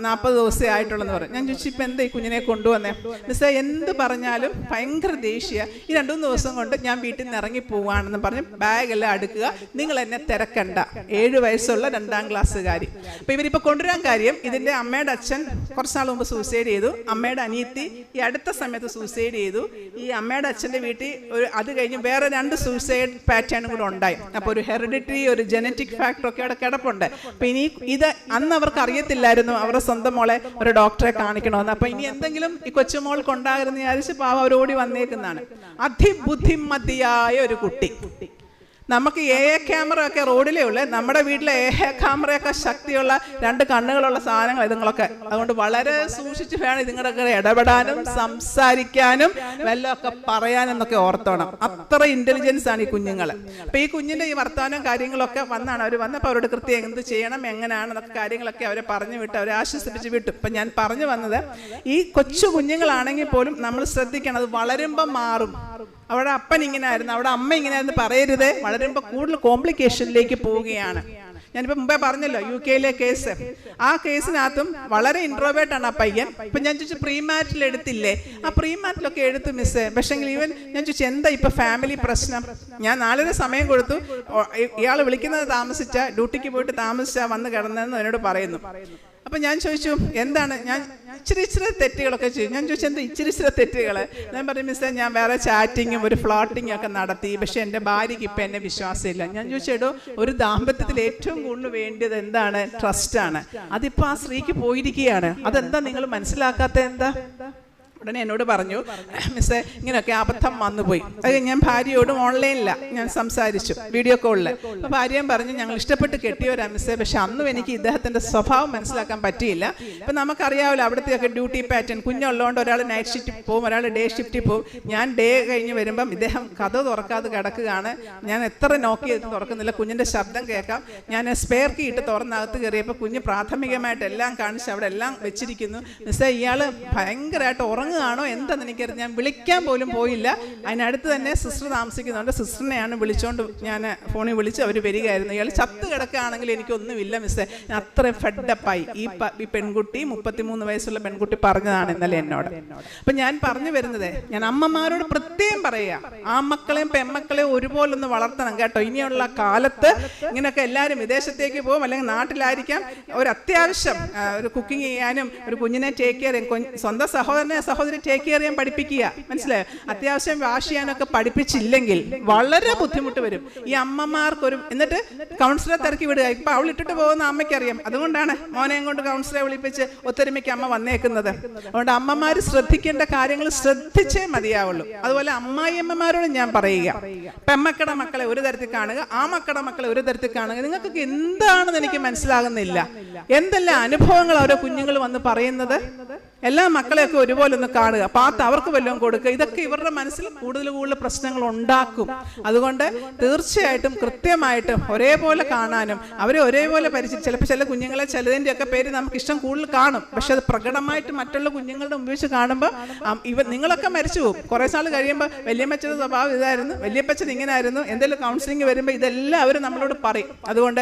40 ദിവസമേ ആയിട്ടുള്ളെന്ന് പറയും. ഞാൻ ചോദിച്ചു ഇപ്പം എന്താ ഈ കുഞ്ഞിനെ കൊണ്ടുവന്നേ? മിസ്സേ എന്ത് പറഞ്ഞാലും ഭയങ്കര ദേഷ്യ, ഈ 2-3 ദിവസം കൊണ്ട് ഞാൻ വീട്ടിൽ നിന്ന് ഇറങ്ങി പോവാണെന്ന് പറഞ്ഞ് ബാഗെല്ലാം അടുക്കുക, നിങ്ങൾ എന്നെ തിരക്കണ്ട. 7 വയസ്സുള്ള 2ാം ക്ലാസ്സുകാരി. അപ്പം ഇവരിപ്പോൾ കൊണ്ടുവരാൻ കാര്യം ഇതിൻ്റെ അമ്മയുടെ അച്ഛൻ കുറച്ച് നാൾ മുമ്പ് സൂസൈഡ് ചെയ്തു, അമ്മയുടെ അനിയത്തി ഈ അടുത്ത സമയത്ത് സൂസൈഡ് ചെയ്തു. ഈ അമ്മയുടെ അച്ഛൻ്റെ വീട്ടിൽ അത് കഴിഞ്ഞ് വേറെ 2 സൂസൈഡ് പാറ്റേണും കൂടെ ഉണ്ടായി. അപ്പോൾ ഒരു ഹെറിഡിറ്ററി ഒരു ജനറ്റിക് ഫാക്ടർ ഒക്കെ അവിടെ കിടപ്പുണ്ട്. അപ്പം ഇനി ഇത് അന്ന് അവർക്ക് അറിയത്തില്ലായിരുന്നു അവരുടെ സ്വന്തം മോളെ ഒരു ഡോക്ടറെ കാണിക്കണമെന്ന്. അപ്പം ഇനി എന്തെങ്കിലും ഈ കൊച്ചുമോൾക്ക് ഉണ്ടാകുന്ന വിചാരിച്ച് പാവം അവരോടി വന്നേക്കുന്നതാണ്. അതിബുദ്ധിമതിയായ ഒരു കുട്ടി. നമുക്ക് ക്യാമറ ഒക്കെ റോഡിലേ ഉള്ളു, നമ്മുടെ വീട്ടിലെ ക്യാമറയൊക്കെ ശക്തിയുള്ള 2 കണ്ണുകളുള്ള സാധനങ്ങൾ ഇതുങ്ങളൊക്കെ. അതുകൊണ്ട് വളരെ സൂക്ഷിച്ച് വേണം ഇതുങ്ങളൊക്കെ ഇടപെടാനും സംസാരിക്കാനും വല്ലതൊക്കെ പറയാനെന്നൊക്കെ ഓർത്തോണം. അത്ര ഇന്റലിജൻസ് ആണ് ഈ കുഞ്ഞുങ്ങൾ. അപ്പം ഈ കുഞ്ഞിൻ്റെ ഈ വർത്തമാനവും കാര്യങ്ങളൊക്കെ വന്നാണ് അവർ വന്നപ്പോൾ അവരോട് കൃത്യം എന്ത് ചെയ്യണം എങ്ങനെയാണെന്നൊക്കെ കാര്യങ്ങളൊക്കെ അവരെ പറഞ്ഞു വിട്ട് അവരെ ആശ്വസിപ്പിച്ച് വിട്ടു. ഇപ്പം ഞാൻ പറഞ്ഞു വന്നത് ഈ കൊച്ചു കുഞ്ഞുങ്ങളാണെങ്കിൽ പോലും നമ്മൾ ശ്രദ്ധിക്കണം, അത് വളരുമ്പം മാറും. അവിടെ അപ്പൻ ഇങ്ങനെ ആയിരുന്നു, അവിടെ അമ്മ ഇങ്ങനെ ആയിരുന്നു പറയരുത്. വളരുമ്പോൾ കൂടുതൽ കോംപ്ലിക്കേഷനിലേക്ക് പോവുകയാണ്. ഞാനിപ്പോൾ മുമ്പേ പറഞ്ഞല്ലോ UK കേസ്. ആ കേസിനകത്തും വളരെ ഇൻട്രോവേർട്ടാണ് ആ പയ്യൻ. ഇപ്പം ഞാൻ ചോദിച്ചു പ്രീമാറ്റിൽ എടുത്തില്ലേ? ആ പ്രീമാറ്റിലൊക്കെ എടുത്തു മിസ്സേ. പക്ഷേങ്കിൽ ഈവൻ ഞാൻ ചോദിച്ചു എന്താ ഇപ്പം ഫാമിലി പ്രശ്നം? ഞാൻ 4 സമയം കൊടുത്തു. ഇയാൾ വിളിക്കുന്നത് താമസിച്ച, ഡ്യൂട്ടിക്ക് പോയിട്ട് താമസിച്ചാൽ വന്ന് കിടന്നതെന്ന് എന്നോട് പറയുന്നു. അപ്പം ഞാൻ ചോദിച്ചു എന്താണ്? ഞാൻ ഇച്ചിരി തെറ്റുകളൊക്കെ ചെയ്യും. ഞാൻ ചോദിച്ചു എന്താ ഇച്ചിരി തെറ്റുകൾ? ഞാൻ പറഞ്ഞു മിസ്സേ ഞാൻ വേറെ ചാറ്റിങ്ങും ഒരു ഫ്ലോട്ടിങ്ങും ഒക്കെ നടത്തി, പക്ഷെ എൻ്റെ ഭാര്യയ്ക്ക് ഇപ്പം എന്നെ വിശ്വാസമില്ല. ഞാൻ ചോദിച്ചേടോ ഒരു ദാമ്പത്യത്തിൽ ഏറ്റവും കൂടുതൽ വേണ്ടത് എന്താണ്? ട്രസ്റ്റാണ്. അതിപ്പോൾ ആ സ്ത്രീക്ക് പോയിരിക്കുകയാണ്. അതെന്താ നിങ്ങൾ മനസ്സിലാക്കാത്ത? എന്താ? ഉടനെ എന്നോട് പറഞ്ഞു മിസ്സേ ഇങ്ങനെയൊക്കെ അബദ്ധം വന്നുപോയി. അത് ഞാൻ ഭാര്യയോടും ഓൺലൈനിലാണ് ഞാൻ സംസാരിച്ചു, വീഡിയോ കോളിൽ. അപ്പോൾ ഭാര്യയും പറഞ്ഞു ഞങ്ങൾ ഇഷ്ടപ്പെട്ട് കെട്ടിയവരാ മിസ്സേ, പക്ഷെ അന്നും എനിക്ക് ഇദ്ദേഹത്തിൻ്റെ സ്വഭാവം മനസ്സിലാക്കാൻ പറ്റിയില്ല. ഇപ്പം നമുക്കറിയാമല്ലോ അവിടുത്തെയൊക്കെ ഡ്യൂട്ടി പാറ്റേൺ. കുഞ്ഞുള്ളതുകൊണ്ട് ഒരാൾ നൈറ്റ് ഷിഫ്റ്റിൽ പോകും, ഒരാൾ ഡേ ഷിഫ്റ്റിൽ പോകും. ഞാൻ ഡേ കഴിഞ്ഞ് വരുമ്പം ഇദ്ദേഹം കഥ തുറക്കാതെ കിടക്കുകയാണ്. ഞാൻ എത്ര നോക്കി ചെയ്ത് തുറക്കുന്നില്ല, കുഞ്ഞിൻ്റെ ശബ്ദം കേൾക്കാം. ഞാൻ സ്പെയർ കീ ഇട്ട് തുറന്നകത്ത് കയറിയപ്പോൾ കുഞ്ഞ് പ്രാഥമികമായിട്ട് എല്ലാം കാണിച്ച് അവിടെ എല്ലാം വെച്ചിരിക്കുന്നു. മിസ്സേ ഇയാൾ ഭയങ്കരമായിട്ട് ഉറങ്ങുകയാണോ എന്താണെന്ന് എനിക്കറിയാം. ഞാൻ വിളിക്കാൻ പോലും പോയില്ല. അതിനടുത്ത് തന്നെ സിസ്റ്റർ താമസിക്കുന്നുണ്ട്. സിസ്റ്ററിനെയാണ് വിളിച്ചുകൊണ്ട് ഞാൻ ഫോണിൽ വിളിച്ച് അവർ വരികയായിരുന്നു. ഇയാൾ ചത്ത് കിടക്കുകയാണെങ്കിൽ എനിക്കൊന്നുമില്ല മിസ്സേ, ഞാൻ അത്രയും ഫെഡപ്പായി. ഈ പെൺകുട്ടി 33 വയസ്സുള്ള പെൺകുട്ടി പറഞ്ഞതാണ് ഇന്നലെ എന്നോട്. അപ്പം ഞാൻ പറഞ്ഞു വരുന്നത്, ഞാൻ അമ്മമാരോട് പ്രത്യേകം പറയുക, ആ മക്കളെയും പെൺമക്കളെയും ഒരുപോലൊന്ന് വളർത്തണം കേട്ടോ. ഇനിയുള്ള കാലത്ത് ഇങ്ങനെയൊക്കെ എല്ലാവരും വിദേശത്തേക്ക് പോകും, അല്ലെങ്കിൽ നാട്ടിലായിരിക്കാം. ഒരു അത്യാവശ്യം ഒരു കുക്കിംഗ് ചെയ്യാനും ഒരു കുഞ്ഞിനെ ടേക്ക് കെയർ ചെയ്യും, സ്വന്തം സഹോദരി ടേക്ക് കെയർ ചെയ്യാൻ പഠിപ്പിക്കുക. മനസ്സിലായോ? അത്യാവശ്യം വാഷ് ചെയ്യാനൊക്കെ പഠിപ്പിച്ചില്ലെങ്കിൽ വളരെ ബുദ്ധിമുട്ട് വരും ഈ അമ്മമാർക്കൊരു. എന്നിട്ട് കൗൺസിലറെ തിരക്കി വിടുക. ഇപ്പം അവൾ ഇട്ടിട്ട് പോകുന്ന അമ്മയ്ക്കറിയാം. അതുകൊണ്ടാണ് മോനെയും കൊണ്ട് കൗൺസിലറെ വിളിപ്പിച്ച് ഒത്തൊരുമയ്ക്ക് അമ്മ വന്നേക്കുന്നത്. അതുകൊണ്ട് അമ്മമാർ ശ്രദ്ധിക്കേണ്ട കാര്യങ്ങൾ ശ്രദ്ധിച്ചേ മതിയാവുള്ളൂ. അതുപോലെ അമ്മായിയമ്മമാരോട് ഞാൻ പറയുക, പെമ്മക്കട മക്കളെ ഒരു തരത്തിൽ കാണുക, ആ മക്കളുടെ മക്കളെ ഒരു തരത്തിൽ കാണുക. നിങ്ങൾക്കൊക്കെ എന്താണെന്ന് എനിക്ക് മനസ്സിലാകുന്നില്ല. എന്തെല്ലാം അനുഭവങ്ങൾ ഓരോ കുഞ്ഞുങ്ങൾ വന്ന് പറയുന്നത്. എല്ലാ മക്കളെയൊക്കെ ഒരുപോലെ ഒന്ന് കാണുക, പാത്ത് അവർക്ക് വല്ലതും കൊടുക്കുക. ഇതൊക്കെ ഇവരുടെ മനസ്സിൽ കൂടുതൽ പ്രശ്നങ്ങൾ ഉണ്ടാക്കും. അതുകൊണ്ട് തീർച്ചയായിട്ടും കൃത്യമായിട്ടും ഒരേപോലെ കാണാനും അവരെ ഒരേപോലെ പരിചയം. ചിലപ്പോൾ ചില കുഞ്ഞുങ്ങളെ ചിലതിൻ്റെയൊക്കെ പേര് നമുക്ക് ഇഷ്ടം കൂടുതൽ കാണും, പക്ഷെ അത് പ്രകടമായിട്ട് മറ്റുള്ള കുഞ്ഞുങ്ങളുടെ മുമ്പിൽ വെച്ച് കാണുമ്പോൾ നിങ്ങളൊക്കെ മരിച്ചു പോകും. കുറേ നാൾ കഴിയുമ്പോൾ വലിയമ്മച്ചൻ്റെ സ്വഭാവം ഇതായിരുന്നു, വലിയപ്പച്ചൻ ഇങ്ങനായിരുന്നു, എന്തെങ്കിലും കൗൺസിലിംഗ് വരുമ്പോൾ ഇതെല്ലാം അവർ നമ്മളോട് പറയും. അതുകൊണ്ട്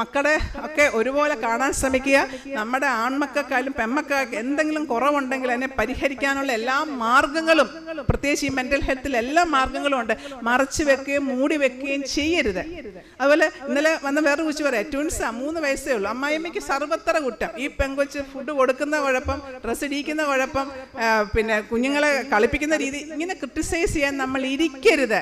മക്കളെ ഒക്കെ ഒരുപോലെ കാണാൻ ശ്രമിക്കുക. നമ്മുടെ ആൺമക്കായാലും പെൺമക്കായാലും എന്തെങ്കിലും കുറവുണ്ടെങ്കിൽ അതിനെ പരിഹരിക്കാനുള്ള എല്ലാ മാർഗങ്ങളും, പ്രത്യേകിച്ച് ഈ മെന്റൽ ഹെൽത്തിൽ എല്ലാ മാർഗങ്ങളും ഉണ്ട്. മറച്ചു വെക്കുകയും മൂടി വെക്കുകയും ചെയ്യരുത്. അതുപോലെ ഇന്നലെ വന്ന വേറെ കുറിച്ച് പറയാം, ട്വിൻസാ, 3 വയസ്സേ ഉള്ളൂ. അമ്മായിയമ്മയ്ക്ക് സർവത്ര കുറ്റം. ഈ പെങ്കൊച്ച് ഫുഡ് കൊടുക്കുന്ന കുഴപ്പം, ഡ്രസ്സ് ഇടിക്കുന്ന കുഴപ്പം, പിന്നെ കുഞ്ഞുങ്ങളെ കളിപ്പിക്കുന്ന രീതി, ഇങ്ങനെ ക്രിട്ടിസൈസ് ചെയ്യാൻ നമ്മൾ ഇരിക്കരുത്.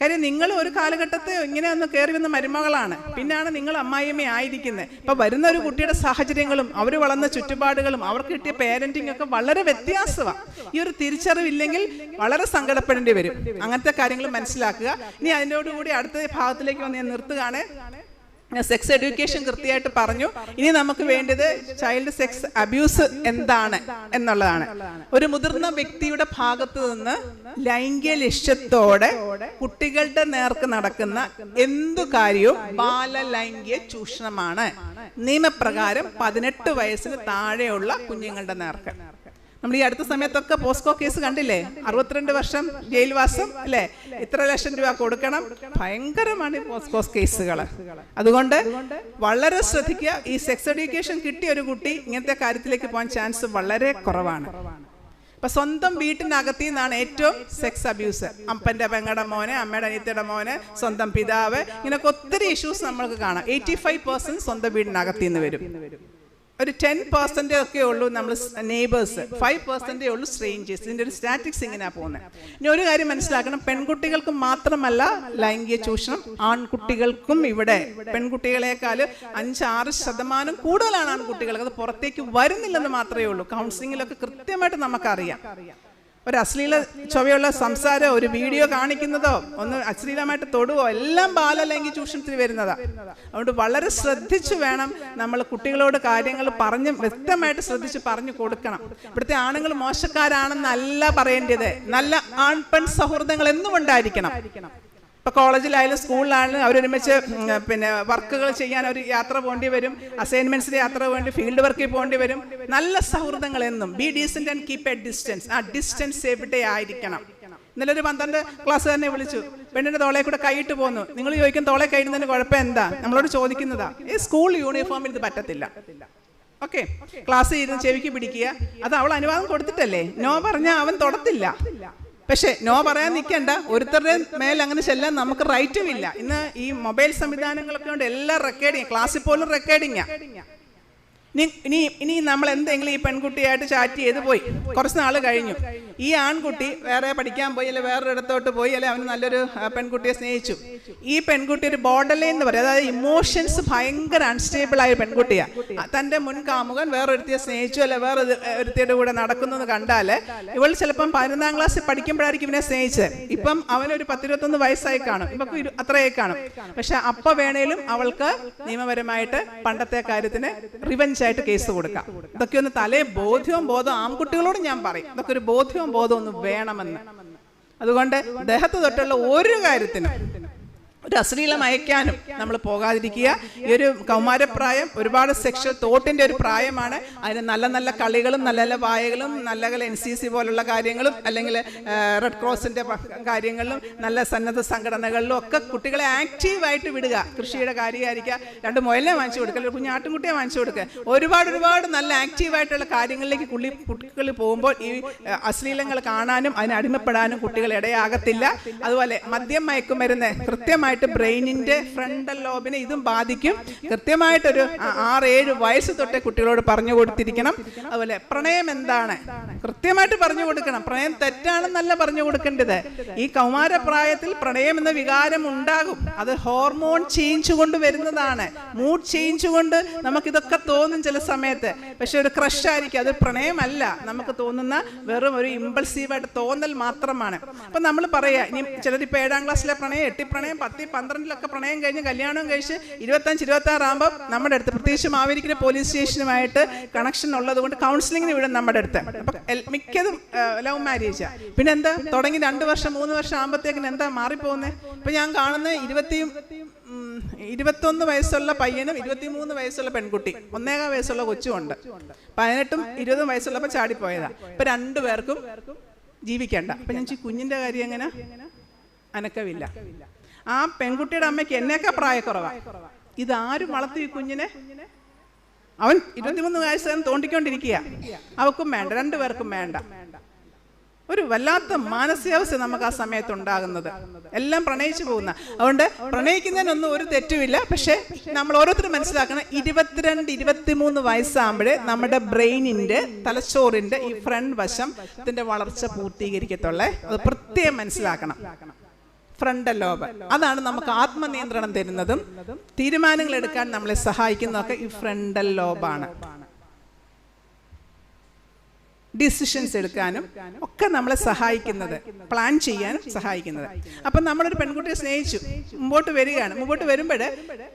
കാര്യം നിങ്ങൾ ഒരു കാലഘട്ടത്തെ ഇങ്ങനെ ഒന്ന് കയറി വന്ന മരുമകളാണ്, പിന്നാണ് നിങ്ങൾ അമ്മായിയമ്മ ആയിരിക്കുന്നത്. ഇപ്പം വരുന്ന ഒരു കുട്ടിയുടെ സാഹചര്യങ്ങളും അവർ വളർന്ന ചുറ്റുപാടുകളും അവർക്ക് കിട്ടിയ പേരൻറ്റിങ് ഒക്കെ വളരെ വ്യത്യാസമാണ്. ഈ ഒരു തിരിച്ചറിവില്ലെങ്കിൽ വളരെ സങ്കടപ്പെടേണ്ടി വരും. അങ്ങനത്തെ കാര്യങ്ങൾ മനസ്സിലാക്കുക. ഇനി അതിനോടുകൂടി അടുത്ത ഭാഗത്തിലേക്ക് വന്ന് ഞാൻ നിർത്തുകയാണ്. സെക്സ് എഡ്യൂക്കേഷൻ കൃത്യമായിട്ട് പറഞ്ഞു. ഇനി നമുക്ക് വേണ്ടത് ചൈൽഡ് സെക്സ് അബ്യൂസ് എന്താണ് എന്നുള്ളതാണ്. ഒരു മുതിർന്ന വ്യക്തിയുടെ ഭാഗത്ത് നിന്ന് ലൈംഗിക ലക്ഷ്യത്തോടെ കുട്ടികളുടെ നേർക്ക് നടക്കുന്ന എന്തു കാര്യവും ബാലലൈംഗിക ചൂഷണമാണ്. നിയമപ്രകാരം 18 വയസ്സിന് താഴെയുള്ള കുഞ്ഞുങ്ങളുടെ നേർക്ക്. നമ്മൾ ഈ അടുത്ത സമയത്തൊക്കെ പോസ്കോ കേസ് കണ്ടില്ലേ? 62 വർഷം ജയിൽവാസം അല്ലേ, ഇത്ര ലക്ഷം രൂപ കൊടുക്കണം. ഭയങ്കരമാണ് ഈ പോസ്കോ കേസുകൾ. അതുകൊണ്ട് വളരെ ശ്രദ്ധിക്കുക. ഈ സെക്സ് എഡ്യൂക്കേഷൻ കിട്ടിയ ഒരു കുട്ടി ഇങ്ങനത്തെ കാര്യത്തിലേക്ക് പോകാൻ ചാൻസ് വളരെ കുറവാണ്. ഇപ്പം സ്വന്തം വീട്ടിനകത്തു നിന്നാണ് ഏറ്റവും സെക്സ് അബ്യൂസ്. അപ്പൻ്റെ പെങ്ങടെ മോനെ, അമ്മയുടെ അനിയത്തിയുടെ മോനെ, സ്വന്തം പിതാവ്, ഇങ്ങനെയൊക്കെ ഒത്തിരി ഇഷ്യൂസ് നമ്മൾക്ക് കാണാം. 85% സ്വന്തം വീടിനകത്തു നിന്ന് വരും. ഒരു 10% ഒക്കെ ഉള്ളൂ നമ്മൾ നെയ്ബേഴ്സ്, 5% ഉള്ളൂ സ്ട്രേഞ്ചേഴ്സ്. ഇതിൻ്റെ ഒരു സ്റ്റാറ്റിക്സ് ഇങ്ങനെയാണ് പോകുന്നത്. ഇനി ഒരു കാര്യം മനസ്സിലാക്കണം, പെൺകുട്ടികൾക്ക് മാത്രമല്ല ലൈംഗിക ചൂഷണം, ആൺകുട്ടികൾക്കും ഇവിടെ പെൺകുട്ടികളെക്കാൾ 5-6% കൂടുതലാണ് ആൺകുട്ടികൾക്ക്. അത് പുറത്തേക്ക് വരുന്നില്ലെന്ന് മാത്രമേ ഉള്ളൂ. കൗൺസിലിങ്ങിലൊക്കെ കൃത്യമായിട്ട് നമുക്കറിയാം. ഒരു അശ്ലീല ചൊവ്വയുള്ള സംസാരം, ഒരു വീഡിയോ കാണിക്കുന്നതോ, ഒന്ന് അശ്ലീലമായിട്ട് തൊടുവോ, എല്ലാം ബാലലൈംഗിക ചൂഷണത്തിന് വരുന്നതാണ്. അതുകൊണ്ട് വളരെ ശ്രദ്ധിച്ചു വേണം നമ്മൾ കുട്ടികളോട് കാര്യങ്ങൾ പറഞ്ഞ് വ്യക്തമായിട്ട് ശ്രദ്ധിച്ച് പറഞ്ഞു കൊടുക്കണം. ഇവിടുത്തെ ആണുങ്ങൾ മോശക്കാരാണെന്നല്ല പറയേണ്ടത്. നല്ല ആൺപെൺ സൗഹൃദങ്ങൾ എന്നും ഉണ്ടായിരിക്കണം. ഇപ്പോൾ കോളേജിലായാലും സ്കൂളിലായാലും അവരൊരുമിച്ച് വർക്കുകൾ ചെയ്യാൻ ഒരു യാത്ര പോകേണ്ടി വരും, അസൈൻമെൻറ്റ്സിന് യാത്ര പോകേണ്ടി, ഫീൽഡ് വർക്കിൽ പോകേണ്ടി വരും. നല്ല സൗഹൃദങ്ങൾ എന്നും. B decent and keep A distance. ആ ഡിസ്റ്റൻസ് എവിടെ ആയിരിക്കണം. ഇന്നലെ ഒരു 12 ക്ലാസ്സുകാരനെ വിളിച്ചു, പെണ്ണിൻ്റെ തോളെ കൂടെ കൈയിട്ട് പോന്നു. നിങ്ങൾ ചോദിക്കും തോളെ കൈയിടുന്നതിന് കുഴപ്പം എന്താ? നമ്മളോട് ചോദിക്കുന്നതാ. ഈ സ്കൂൾ യൂണിഫോമിൽ ഇത് പറ്റത്തില്ല. ഓക്കെ, ക്ലാസ് ഇരുന്ന് ചെവിക്ക് പിടിക്കുക. അത് അവൾ അനുവാദം കൊടുത്തിട്ടല്ലേ. നോ പറഞ്ഞാൽ അവൻ തൊടത്തില്ല. പക്ഷേ നോ പറയാൻ നിൽക്കണ്ട. ഒരുത്തരുടെ മേൽ അങ്ങനെ ചെല്ലാൻ നമുക്ക് റൈറ്റും ഇല്ല. ഇന്ന് ഈ മൊബൈൽ സംവിധാനങ്ങളൊക്കെ കൊണ്ട് എല്ലാം റെക്കോർഡിങ്, ക്ലാസ്സിൽ പോലും റെക്കോർഡിങ്ങാ. ഇനി നമ്മൾ എന്തെങ്കിലും ഈ പെൺകുട്ടിയായിട്ട് ചാറ്റ് ചെയ്ത് പോയി, കുറച്ച് നാൾ കഴിഞ്ഞു, ഈ ആൺകുട്ടി വേറെ പഠിക്കാൻ പോയി, അല്ലെ വേറൊരിടത്തോട്ട് പോയി, അല്ലെ അവന് നല്ലൊരു പെൺകുട്ടിയെ സ്നേഹിച്ചു. ഈ പെൺകുട്ടി ഒരു ബോർഡർ ലൈൻ എന്ന് പറയും, അതായത് ഇമോഷൻസ് ഭയങ്കര അൺസ്റ്റേബിൾ ആയ പെൺകുട്ടിയാണ്. തൻ്റെ മുൻ കാമുകൻ വേറൊരുത്തിയെ സ്നേഹിച്ചു, അല്ലെ വേറെ ഒരുത്തിയുടെ കൂടെ നടക്കുന്നത് കണ്ടാൽ ഇവൾ ചിലപ്പം 11ാം ക്ലാസ്സിൽ പഠിക്കുമ്പോഴായിരിക്കും ഇവനെ സ്നേഹിച്ചത്. ഇപ്പം അവനൊരു 10-21 വയസ്സായി കാണും, ഇവക്ക് അത്രയായി കാണും. പക്ഷെ അപ്പം വേണേലും അവൾക്ക് നിയമപരമായിട്ട് പണ്ടത്തെ കാര്യത്തിന് റിവെഞ്ച് ആയിട്ട് കേസ് കൊടുക്കാം. ഇതൊക്കെ ഒന്ന് തലേ ബോധ്യവും ആൺകുട്ടികളോട് ഞാൻ പറയും, ഇതൊക്കെ ഒരു ബോധ്യവും ഒന്ന് വേണമെന്ന്. അതുകൊണ്ട് ദേഹത്ത് തൊട്ടുള്ള ഒരു കാര്യത്തിനും ഒരു അശ്ലീലം അയക്കാനും നമ്മൾ പോകാതിരിക്കുക. ഈ ഒരു കൗമാരപ്രായം ഒരുപാട് സെക്ഷൽ തോട്ടിൻ്റെ ഒരു പ്രായമാണ്. അതിന് നല്ല നല്ല കളികളും നല്ല നല്ല വായകളും നല്ല NCC പോലുള്ള കാര്യങ്ങളും അല്ലെങ്കിൽ റെഡ് ക്രോസിൻ്റെ കാര്യങ്ങളിലും നല്ല സന്നദ്ധ സംഘടനകളിലും ഒക്കെ കുട്ടികളെ ആക്റ്റീവായിട്ട് വിടുക. കൃഷിയുടെ കാര്യമായിരിക്കുക, 2 മുയലിനെ വാങ്ങിച്ചു കൊടുക്കുക, ഒരു കുഞ്ഞാട്ടുംകുട്ടിയെ വാങ്ങിച്ചു കൊടുക്കുക. ഒരുപാട് നല്ല ആക്റ്റീവായിട്ടുള്ള കാര്യങ്ങളിലേക്ക് കുട്ടികൾ പോകുമ്പോൾ ഈ അശ്ലീലങ്ങൾ കാണാനും അതിന് അടിമപ്പെടാനും കുട്ടികൾ ഇടയാകത്തില്ല. അതുപോലെ മദ്യം മയക്കുമരുന്ന് കൃത്യമായിട്ട് ബ്രെയിനിന്റെ ഫ്രണ്ടൽ ലോബിനെ ഇതും ബാധിക്കും. കൃത്യമായിട്ടൊരു 6-7 വയസ്സ് തൊട്ടേ കുട്ടികളോട് പറഞ്ഞു കൊടുത്തിരിക്കണം. അതുപോലെ പ്രണയം എന്താണ് കൃത്യമായിട്ട് പറഞ്ഞു കൊടുക്കണം. പ്രണയം തെറ്റാണെന്നല്ല പറഞ്ഞു കൊടുക്കേണ്ടത്. ഈ കൗമാരപ്രായത്തിൽ പ്രണയം എന്ന വികാരം ഉണ്ടാകും. അത് ഹോർമോൺ ചേഞ്ച് കൊണ്ട് വരുന്നതാണ്, മൂഡ് ചേഞ്ച് കൊണ്ട് നമുക്കിതൊക്കെ തോന്നും ചില സമയത്ത്. പക്ഷെ ഒരു ക്രഷ് ആയിരിക്കും, അത് പ്രണയമല്ല. നമുക്ക് തോന്നുന്ന വെറും ഒരു ഇമ്പൾസീവായിട്ട് തോന്നൽ മാത്രമാണ്. അപ്പം നമ്മൾ പറയാ, ഇനി ചിലരിപ്പോൾ 7ാം ക്ലാസ്സിലെ പ്രണയം, 8 പ്രണയം, 10, 12 കഴിഞ്ഞ് കല്യാണം കഴിച്ച് 25-26 ആകുമ്പോൾ നമ്മുടെ അടുത്ത്, പ്രത്യേകിച്ച് മാവേലിക്കര പോലീസ് സ്റ്റേഷനുമായിട്ട് കണക്ഷൻ ഉള്ളത് കൊണ്ട് കൗൺസിലിങ്ങിന് വിടും നമ്മുടെ അടുത്ത്. അപ്പം മിക്കതും ലവ് മാരേജാണ്. പിന്നെ എന്താ തുടങ്ങി 2 വർഷം 3 വർഷം ആകുമ്പോഴത്തേക്കിന് എന്താ മാറിപ്പോകുന്നത്? ഇപ്പം ഞാൻ കാണുന്ന 21 വയസ്സുള്ള പയ്യനും 23 വയസ്സുള്ള പെൺകുട്ടി, 1.25 വയസ്സുള്ള കൊച്ചുമുണ്ട്. 18ഉം 20ഉം വയസ്സുള്ളപ്പോൾ ചാടിപ്പോയതാണ്. ഇപ്പം 2 പേർക്കും ജീവിക്കണ്ട. അപ്പം ഞാൻ കുഞ്ഞിൻ്റെ കാര്യം എങ്ങനെ അനക്കമില്ല. ആ പെൺകുട്ടിയുടെ അമ്മയ്ക്ക് എന്നേക്കാ പ്രായക്കുറവാണ്. ഇതാരും വളർത്തി ഈ കുഞ്ഞിനെ? അവൻ 23 വയസ്സുകാരൻ തോണ്ടിക്കൊണ്ടിരിക്കുക. അവക്കും വേണ്ട, 2 പേർക്കും വേണ്ട. ഒരു വല്ലാത്ത മാനസികാവസ്ഥ നമുക്ക് ആ സമയത്ത് ഉണ്ടാകുന്നത്. എല്ലാം പ്രണയിച്ചു പോകുന്ന. അതുകൊണ്ട് പ്രണയിക്കുന്നതിനൊന്നും ഒരു തെറ്റുമില്ല. പക്ഷെ നമ്മൾ ഓരോരുത്തരും മനസ്സിലാക്കണം, 22-23 വയസ്സാകുമ്പോഴേ നമ്മുടെ ബ്രെയിനിന്റെ, തലച്ചോറിന്റെ ഈ ഫ്രണ്ട് വശം ഇതിന്റെ വളർച്ച പൂർത്തീകരിക്കത്തുള്ളേ. അത് പ്രത്യേകം മനസ്സിലാക്കണം. ഫ്രണ്ടൽ ലോബ് അതാണ് നമുക്ക് ആത്മനിയന്ത്രണം തരുന്നതും തീരുമാനങ്ങൾ എടുക്കാൻ നമ്മളെ സഹായിക്കുന്നതൊക്കെ ഈ ഫ്രണ്ടൽ ലോബാണ്. ഡിസിഷൻസ് എടുക്കാനും ഒക്കെ നമ്മളെ സഹായിക്കുന്നത്, പ്ലാൻ ചെയ്യാനും സഹായിക്കുന്നത്. അപ്പം നമ്മളൊരു പെൺകുട്ടിയെ സ്നേഹിച്ചു മുമ്പോട്ട് വരികയാണ്. മുമ്പോട്ട് വരുമ്പോൾ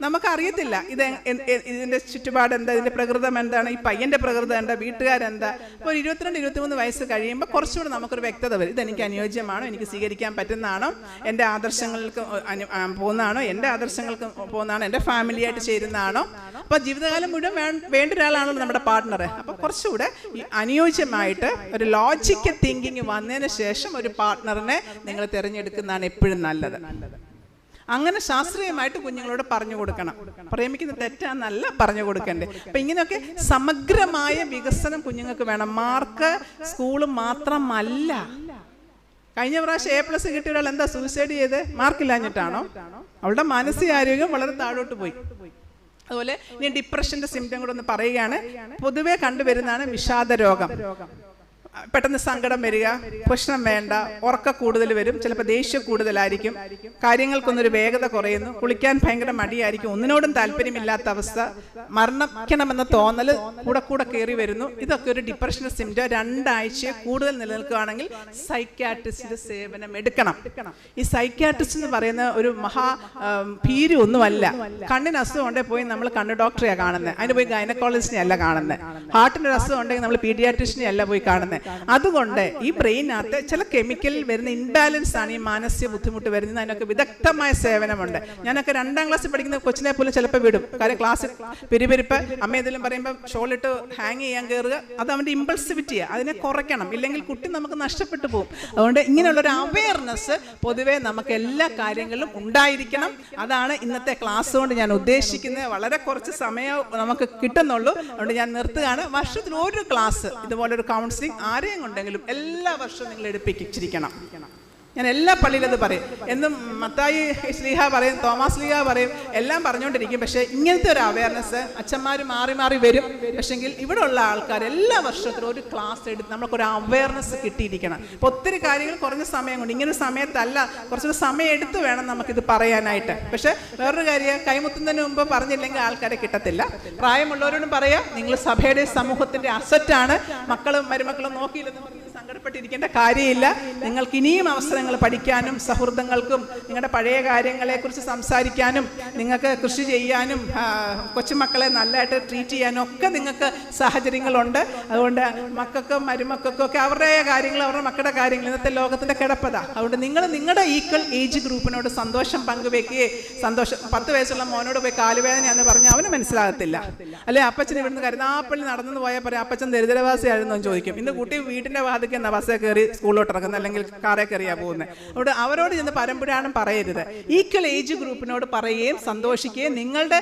നമുക്കറിയത്തില്ല ഇതിൻ്റെ ചുറ്റുപാട് എന്താ, ഇതിൻ്റെ പ്രകൃതം എന്താണ്, ഈ പയ്യൻ്റെ പ്രകൃതം എന്താ, വീട്ടുകാരെന്താ. അപ്പോൾ 22-23 വയസ്സ് കഴിയുമ്പോൾ കുറച്ചുകൂടെ നമുക്കൊരു വ്യക്തത വരും. ഇതെനിക്ക് അനുയോജ്യമാണോ, എനിക്ക് സ്വീകരിക്കാൻ പറ്റുന്നതാണോ, എൻ്റെ ആദർശങ്ങൾക്ക് പോകുന്നതാണോ, എൻ്റെ ആദർശങ്ങൾക്ക് പോകുന്നതാണോ, എൻ്റെ ഫാമിലിയായിട്ട് ചേരുന്നതാണോ. അപ്പോൾ ജീവിതകാലം മുഴുവൻ വേണ്ട ഒരാളാണല്ലോ നമ്മുടെ പാർട്ട്ണർ. അപ്പോൾ കുറച്ചുകൂടെ അനുയോജ്യമായിട്ട് ഒരു ലോജിക്കൽ തിങ്കിങ് വന്നതിന് ശേഷം ഒരു പാർട്ട്ണറിനെ നിങ്ങൾ തിരഞ്ഞെടുക്കുന്നതാണ് എപ്പോഴും നല്ലത്. അങ്ങനെ ശാസ്ത്രീയമായിട്ട് കുഞ്ഞുങ്ങളോട് പറഞ്ഞു കൊടുക്കണം. പ്രേമിക്കുന്ന തെറ്റാന്നല്ല പറഞ്ഞു കൊടുക്കണ്ടേ. അപ്പം ഇങ്ങനെയൊക്കെ സമഗ്രമായ വികസനം കുഞ്ഞുങ്ങൾക്ക് വേണം. മാർക്ക് സ്കൂള് മാത്രമല്ല. കഴിഞ്ഞ പ്രാവശ്യം A+ കിട്ടിയ ഒരാൾ എന്താ സൂസൈഡ് ചെയ്ത്? മാർക്കില്ലാഞ്ഞിട്ടാണോ? അവളുടെ മാനസികാരോഗ്യം വളരെ താഴോട്ട് പോയി. അതുപോലെ ഇനി ഡിപ്രഷൻ്റെ സിംറ്റം കൂടെ ഒന്ന് പറയുകയാണ്. പൊതുവെ കണ്ടുവരുന്നതാണ് വിഷാദ രോഗം. പെട്ടെന്ന് സങ്കടം വരിക, പ്രശ്നം വേണ്ട, ഉറക്ക കൂടുതൽ വരും, ചിലപ്പോൾ ദേഷ്യം കൂടുതലായിരിക്കും, കാര്യങ്ങൾക്കൊന്നൊരു വേഗത കുറയുന്നു, കുളിക്കാൻ ഭയങ്കര മടിയായിരിക്കും, ഒന്നിനോടും താല്പര്യമില്ലാത്ത അവസ്ഥ, മരണക്കണമെന്ന തോന്നൽ കൂടെ കയറി വരുന്നു. ഇതൊക്കെ ഒരു ഡിപ്രഷൻ്റെ സിംറ്റം. 2 ആഴ്ച കൂടുതൽ നിലനിൽക്കുകയാണെങ്കിൽ സൈക്യാട്രിസ്റ്റിന്റെ സേവനം എടുക്കണം. ഈ സൈക്യാട്രിസ്റ്റ് എന്ന് പറയുന്ന ഒരു ഭീരു ഒന്നുമല്ല. കണ്ണിന് അസുഖം ഉണ്ടെങ്കിൽ പോയി നമ്മൾ കണ്ണ് ഡോക്ടറെയാണ് കാണുന്നത്. അതിന് പോയി ഗൈനക്കോളജിസ്റ്റിനെ അല്ല കാണുന്നത്. ഹാർട്ടിൻ്റെ അസുഖം ഉണ്ടെങ്കിൽ നമ്മൾ പീഡിയാട്രിഷ്യനെ അല്ല പോയി കാണുന്നത്. അതുകൊണ്ട് ഈ ബ്രെയിനകത്ത് ചില കെമിക്കലിൽ വരുന്ന ഇൻബാലൻസ് ആണ് ഈ മാനസിക ബുദ്ധിമുട്ട് വരുന്നത്. അതിനൊക്കെ വിദഗ്ധമായ സേവനമുണ്ട്. ഞാനൊക്കെ 2ാം ക്ലാസ്സിൽ പഠിക്കുന്ന കൊച്ചിനെ പോലും ചിലപ്പോൾ വിടും. കാര്യം ക്ലാസ്സിൽ പെരുപെരുപ്പ് അമ്മ ഏതെങ്കിലും പറയുമ്പോൾ ഷോളിട്ട് ഹാങ് ചെയ്യാൻ കയറുക, അത് അവൻ്റെ ഇമ്പൾസിവിറ്റിയാണ്. അതിനെ കുറയ്ക്കണം, ഇല്ലെങ്കിൽ കുട്ടി നമുക്ക് നഷ്ടപ്പെട്ടു പോകും. അതുകൊണ്ട് ഇങ്ങനെയുള്ളൊരു അവെയർനെസ് പൊതുവേ നമുക്ക് എല്ലാ കാര്യങ്ങളിലും ഉണ്ടായിരിക്കണം. അതാണ് ഇന്നത്തെ ക്ലാസ് കൊണ്ട് ഞാൻ ഉദ്ദേശിക്കുന്നത്. വളരെ കുറച്ച് സമയം നമുക്ക് കിട്ടുന്നുള്ളൂ. അതുകൊണ്ട് ഞാൻ നിർത്തുകയാണ്. വർഷത്തിൽ ഒരു ക്ലാസ് ഇതുപോലൊരു കൗൺസിലിംഗ് ആരെയും കൊണ്ടെങ്കിലും എല്ലാ വർഷവും നിങ്ങൾ എടുപ്പിച്ചിരിക്കണം. ഞാൻ എല്ലാ പള്ളിയിലും അത് പറയും. എന്നും മത്തായി ശ്ലീഹ പറയും, തോമാസ് ശ്ലീഹ പറയും, എല്ലാം പറഞ്ഞുകൊണ്ടിരിക്കും. പക്ഷേ ഇങ്ങനത്തെ ഒരു അവയർനെസ് അച്ഛന്മാർ മാറി വരും. പക്ഷെങ്കിൽ ഇവിടെ ഉള്ള ആൾക്കാർ എല്ലാ വർഷത്തിലും ഒരു ക്ലാസ് എടുത്ത് നമുക്കൊരു അവയർനെസ് കിട്ടിയിരിക്കണം. ഇപ്പോൾ ഒത്തിരി കാര്യങ്ങൾ കുറഞ്ഞ സമയം കൊണ്ട്, ഇങ്ങനെ സമയത്തല്ല, കുറച്ചൊരു സമയം എടുത്ത് വേണം നമുക്കിത് പറയാനായിട്ട്. പക്ഷേ വേറൊരു കാര്യം, കൈമുത്തുന്നതിന് മുമ്പ് പറഞ്ഞില്ലെങ്കിൽ ആൾക്കാരെ കിട്ടത്തില്ല. പ്രായമുള്ളവരോടും പറയാം, നിങ്ങൾ സഭയുടെ സമൂഹത്തിൻ്റെ അസറ്റാണ്. മക്കളും മരുമക്കളും നോക്കിയില്ലെന്ന് പറഞ്ഞ് സങ്കടപ്പെട്ടിരിക്കേണ്ട കാര്യമില്ല. നിങ്ങൾക്ക് ഇനിയും അവസരങ്ങൾ പഠിക്കാനും സൗഹൃദങ്ങൾക്കും നിങ്ങളുടെ പഴയ കാര്യങ്ങളെക്കുറിച്ച് സംസാരിക്കാനും നിങ്ങൾക്ക് കൃഷി ചെയ്യാനും കൊച്ചുമക്കളെ നല്ലതായിട്ട് ട്രീറ്റ് ചെയ്യാനും ഒക്കെ നിങ്ങൾക്ക് സാഹചര്യങ്ങളുണ്ട്. അതുകൊണ്ട് മക്കൾക്കും മരുമക്കൾക്കും ഒക്കെ അവരുടെ കാര്യങ്ങൾ, അവരുടെ മക്കളുടെ കാര്യങ്ങൾ ഇന്നത്തെ ലോകത്തിൻ്റെ കിടപ്പതാ. അതുകൊണ്ട് നിങ്ങൾ നിങ്ങളുടെ ഈക്വൽ ഏജ് ഗ്രൂപ്പിനോട് സന്തോഷം പങ്കുവെക്കുകയും 10 വയസ്സുള്ള മോനോട് പോയി കാലുവേദനയാണെന്ന് പറഞ്ഞാൽ അവന് മനസ്സിലാകത്തില്ല. അല്ലെ അപ്പച്ചൻ ഇവിടുന്ന് കരുനാപ്പള്ളി നടന്നു പോയാൽ പറയാം അപ്പച്ചൻ ദരിദ്രവാസിയായിരുന്നു എന്ന് ചോദിക്കും. ഇന്ന് കുട്ടി വീട്ടിൻ്റെ വാതിക്ക് ബസ്സേ കയറി സ്കൂളിലോട്ട് ഇറങ്ങുന്നത്, അല്ലെങ്കിൽ കാറേ കയറിയാ പോകുന്നത്. അവിടെ അവരോട് ചെന്ന് പരമ്പരാണം പറയരുത്. ഈക്വൽ ഏജ് ഗ്രൂപ്പിനോട് പറയുകയും സന്തോഷിക്കുകയും നിങ്ങളുടെ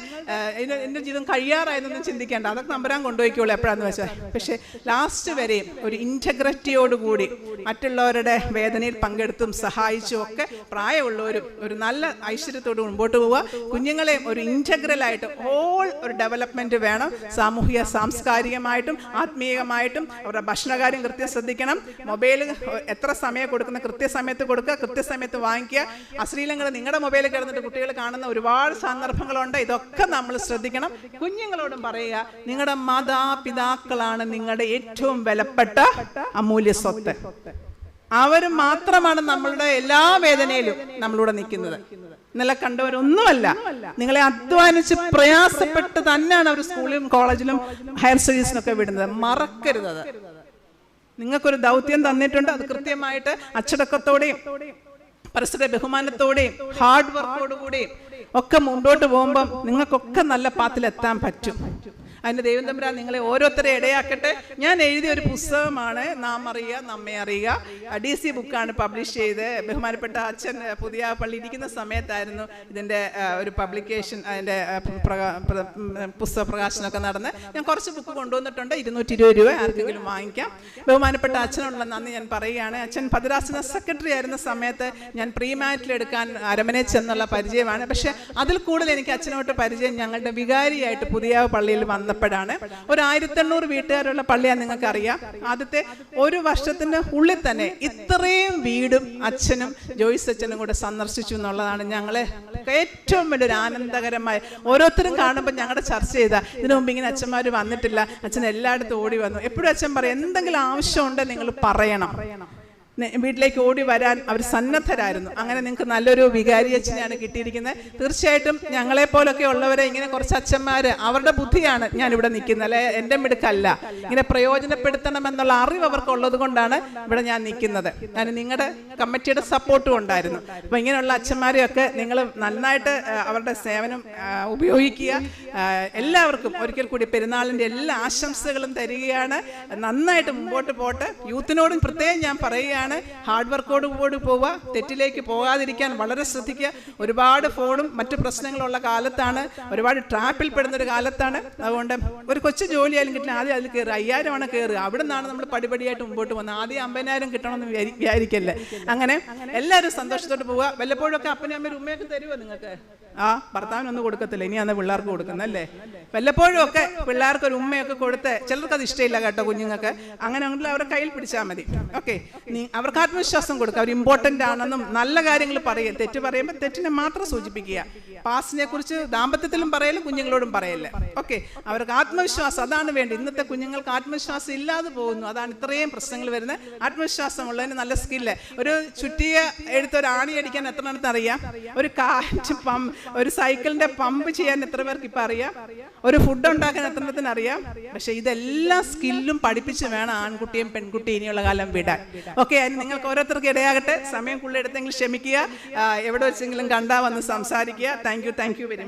എൻ്റെ ജീവിതം കഴിയാറായെന്നൊന്നും ചിന്തിക്കേണ്ട, അതൊക്കെ നമ്പരാൻ കൊണ്ടുപോയിക്കോളൂ എപ്പോഴാന്ന് വെച്ചാൽ. പക്ഷേ ലാസ്റ്റ് വരെയും ഒരു ഇൻറ്റഗ്രിറ്റിയോടുകൂടി മറ്റുള്ളവരുടെ വേദനയിൽ പങ്കെടുത്തും സഹായിച്ചും ഒക്കെ പ്രായമുള്ളവരും ഒരു നല്ല ഐശ്വര്യത്തോട് മുമ്പോട്ട് പോവുക. കുഞ്ഞുങ്ങളെയും ഒരു ഇൻറ്റഗ്രലായിട്ട് ഒരു ഡെവലപ്മെൻറ്റ് വേണം. സാമൂഹിക സാംസ്കാരികമായിട്ടും ആത്മീയമായിട്ടും അവരുടെ ഭക്ഷണകാര്യം കൃത്യം ശ്രദ്ധിക്കണം. മൊബൈൽ എത്ര സമയം കൊടുക്കുന്ന കൃത്യസമയത്ത് കൊടുക്കുക, കൃത്യസമയത്ത് വാങ്ങിക്കുക. അശ്ലീലങ്ങൾ നിങ്ങളുടെ മൊബൈലിൽ കിടന്നിട്ട് കുട്ടികൾ കാണുന്ന ഒരുപാട് സന്ദർഭങ്ങളുണ്ട്. ഇതൊക്കെ നമ്മൾ ശ്രദ്ധിക്കണം. കുഞ്ഞുങ്ങളോടും പറയുക, നിങ്ങളുടെ മാതാപിതാക്കളാണ് നിങ്ങളുടെ ഏറ്റവും വിലപ്പെട്ട അമൂല്യ സ്വത്ത്. അവർ മാത്രമാണ് നമ്മളുടെ എല്ലാ വേദനയിലും നമ്മളിവിടെ നിൽക്കുന്നത്. ഇന്നലെ കണ്ടവരൊന്നുമല്ല. നിങ്ങളെ അധ്വാനിച്ച് പ്രയാസപ്പെട്ട് തന്നെയാണ് അവർ സ്കൂളിലും കോളേജിലും ഹയർ സ്റ്റഡീസിനൊക്കെ വിടുന്നത്. മറക്കരുത്. നിങ്ങൾക്കൊരു ദൗത്യം തന്നിട്ടുണ്ട്. അത് കൃത്യമായിട്ട് അച്ചടക്കത്തോടെയും പരസ്പര ബഹുമാനത്തോടെയും ഹാർഡ് വർക്കോടുകൂടിയും ഒക്കെ മുമ്പോട്ട് പോകുമ്പം നിങ്ങൾക്കൊക്കെ നല്ല പാത്തിലെത്താൻ പറ്റും. അതിന് ദൈവം തമ്പുരാൻ നിങ്ങളെ ഓരോരുത്തരെ ഇടയാക്കട്ടെ. ഞാൻ എഴുതിയ ഒരു പുസ്തകമാണ് നാം അറിയുക നമ്മെ അറിയുക. DC ബുക്കാണ് പബ്ലിഷ് ചെയ്ത്. ബഹുമാനപ്പെട്ട അച്ഛൻ പുതിയ പള്ളി ഇരിക്കുന്ന സമയത്തായിരുന്നു ഇതിൻ്റെ ഒരു പബ്ലിക്കേഷൻ, അതിൻ്റെ പുസ്തക പ്രകാശനമൊക്കെ നടന്ന്. ഞാൻ കുറച്ച് ബുക്ക് കൊണ്ടുവന്നിട്ടുണ്ട്. 220 രൂപ ആർക്കെങ്കിലും വാങ്ങിക്കാം. ബഹുമാനപ്പെട്ട അച്ഛനുള്ള നന്ദി ഞാൻ പറയുകയാണ്. അച്ഛൻ ഭദ്രാസന സെക്രട്ടറി ആയിരുന്ന സമയത്ത് ഞാൻ പ്രീമാറ്റിലെടുക്കാൻ അരമനെ ചെന്നുള്ള പരിചയമാണ്. പക്ഷേ അതിൽ കൂടുതൽ എനിക്ക് അച്ഛനോട്ട് പരിചയം ഞങ്ങളുടെ വികാരിയായിട്ട് പുതിയ പള്ളിയിൽ വന്നപ്പോഴാണ്. ഒരു 1800 വീട്ടുകാരുള്ള പള്ളിയാണ്, നിങ്ങൾക്കറിയാം. ആദ്യത്തെ ഒരു വർഷത്തിന് ഉള്ളിൽ തന്നെ ഇത്രയും വീടും അച്ഛനും ജോയ്സ് അച്ഛനും കൂടെ സന്ദർശിച്ചു എന്നുള്ളതാണ് ഞങ്ങളെ ഏറ്റവും വലിയൊരു ആനന്ദകരമായ. ഓരോരുത്തരും കാണുമ്പോൾ ഞങ്ങളുടെ ചർച്ച ചെയ്ത ഇതിനു മുമ്പ് ഇങ്ങനെ അച്ഛന്മാർ വന്നിട്ടില്ല. അച്ഛൻ എല്ലായിടത്തും ഓടി വന്നു. എപ്പോഴും അച്ഛൻ പറയും, എന്തെങ്കിലും ആവശ്യമുണ്ട് നിങ്ങൾ പറയണം. വീട്ടിലേക്ക് ഓടി വരാൻ അവർ സന്നദ്ധരായിരുന്നു. അങ്ങനെ നിങ്ങൾക്ക് നല്ലൊരു വികാരിയച്ഛനെയാണ് കിട്ടിയിരിക്കുന്നത്. തീർച്ചയായിട്ടും ഞങ്ങളെപ്പോലൊക്കെ ഉള്ളവരെ ഇങ്ങനെ കുറച്ച് അച്ഛന്മാർ, അവരുടെ ബുദ്ധിയാണ് ഞാനിവിടെ നിൽക്കുന്നത്, അല്ലെ എൻ്റെ മിടുക്കല്ല. ഇങ്ങനെ പ്രയോജനപ്പെടുത്തണമെന്നുള്ള അറിവ് അവർക്കുള്ളത് കൊണ്ടാണ് ഇവിടെ ഞാൻ നിൽക്കുന്നത്. ഞാൻ നിങ്ങളുടെ കമ്മിറ്റിയുടെ സപ്പോർട്ടും ഉണ്ടായിരുന്നു. അപ്പോൾ ഇങ്ങനെയുള്ള അച്ഛന്മാരെയൊക്കെ നിങ്ങൾ നന്നായിട്ട് അവരുടെ സേവനം ഉപയോഗിക്കുക. എല്ലാവർക്കും ഒരിക്കൽ കൂടി പെരുന്നാളിൻ്റെ എല്ലാ ആശംസകളും തരികയാണ്. നന്നായിട്ട് മുമ്പോട്ട് പോട്ടെ. യൂത്തിനോടും പ്രത്യേകം ഞാൻ പറയുകയാണ്, ഹാർഡ് വർക്കോട് കൂടി പോവുക, തെറ്റിലേക്ക് പോകാതിരിക്കാൻ വളരെ ശ്രദ്ധിക്കുക. ഒരുപാട് ഫോണും മറ്റു പ്രശ്നങ്ങളുള്ള കാലത്താണ്, ഒരുപാട് ട്രാപ്പിൽ പെടുന്നൊരു കാലത്താണ്. അതുകൊണ്ട് ഒരു കൊച്ചു ജോലിയായാലും കിട്ടില്ല, ആദ്യം അതിൽ കയറുക. 5000 ആണ് കയറുക. അവിടെ നിന്നാണ് നമ്മൾ പടിപടിയായിട്ട് മുമ്പോട്ട് പോകുന്നത്. ആദ്യം 50,000 കിട്ടണമെന്ന് വിചാരിക്കല്ലേ. അങ്ങനെ എല്ലാവരും സന്തോഷത്തോട്ട് പോവുക. വല്ലപ്പോഴൊക്കെ അപ്പനും അമ്മയും ഉമ്മയൊക്കെ തരുമോ നിങ്ങൾക്ക്? ഭർത്താവിനൊന്നും കൊടുക്കത്തില്ല, ഇനി അന്ന് പിള്ളേർക്ക് കൊടുക്കുന്നല്ലേ. വല്ലപ്പോഴും ഒക്കെ പിള്ളേർക്ക് ഒരു ഉമ്മയൊക്കെ കൊടുത്ത്, ചിലർക്ക് അത് ഇഷ്ടമില്ല കേട്ടോ കുഞ്ഞുങ്ങൾക്ക്, അങ്ങനെ ഉണ്ടെങ്കിൽ അവരുടെ കയ്യിൽ പിടിച്ചാൽ മതി. ഓക്കെ, അവർക്ക് ആത്മവിശ്വാസം കൊടുക്കുക. അവർ ഇമ്പോർട്ടൻ്റ് ആണെന്നും നല്ല കാര്യങ്ങൾ പറയുക. തെറ്റ് പറയുമ്പോൾ തെറ്റിനെ മാത്രം സൂചിപ്പിക്കുക. പാസ്റ്റിനെ കുറിച്ച് ദാമ്പത്യത്തിലും പറയല്, കുഞ്ഞുങ്ങളോടും പറയല്ലേ. ഓക്കെ, അവർക്ക് ആത്മവിശ്വാസം അതാണ് വേണ്ടത്. ഇന്നത്തെ കുഞ്ഞുങ്ങൾക്ക് ആത്മവിശ്വാസം ഇല്ലാതെ പോകുന്നു. അതാണ് ഇത്രയും പ്രശ്നങ്ങൾ വരുന്നത്. ആത്മവിശ്വാസം ഉള്ളതിന് നല്ല സ്കില്ല്. ഒരു ചുറ്റിയ എടുത്ത് ഒരു ആണി അടിക്കാൻ എത്ര എണ്ണത്തിന് അറിയാം? ഒരു കാറ്റ് ഒരു സൈക്കിളിന്റെ പമ്പ് ചെയ്യാൻ എത്ര പേർക്ക് ഇപ്പം അറിയാം? ഒരു ഫുഡ് ഉണ്ടാക്കാൻ എത്ര എണ്ണത്തിന് അറിയാം? പക്ഷെ ഇതെല്ലാം സ്കില്ലും പഠിപ്പിച്ച് വേണം ആൺകുട്ടിയും പെൺകുട്ടിയും ഇനിയുള്ള കാലം വിടാൻ. ഓക്കെ, അതിന് നിങ്ങൾക്ക് ഓരോരുത്തർക്ക് ഇടയാകട്ടെ. സമയം കൂടുതലെടുത്തെങ്കിൽ ക്ഷമിക്കുക. എവിടെ വെച്ചെങ്കിലും കണ്ടാൽ വന്ന് സംസാരിക്കുക. Thank you very much.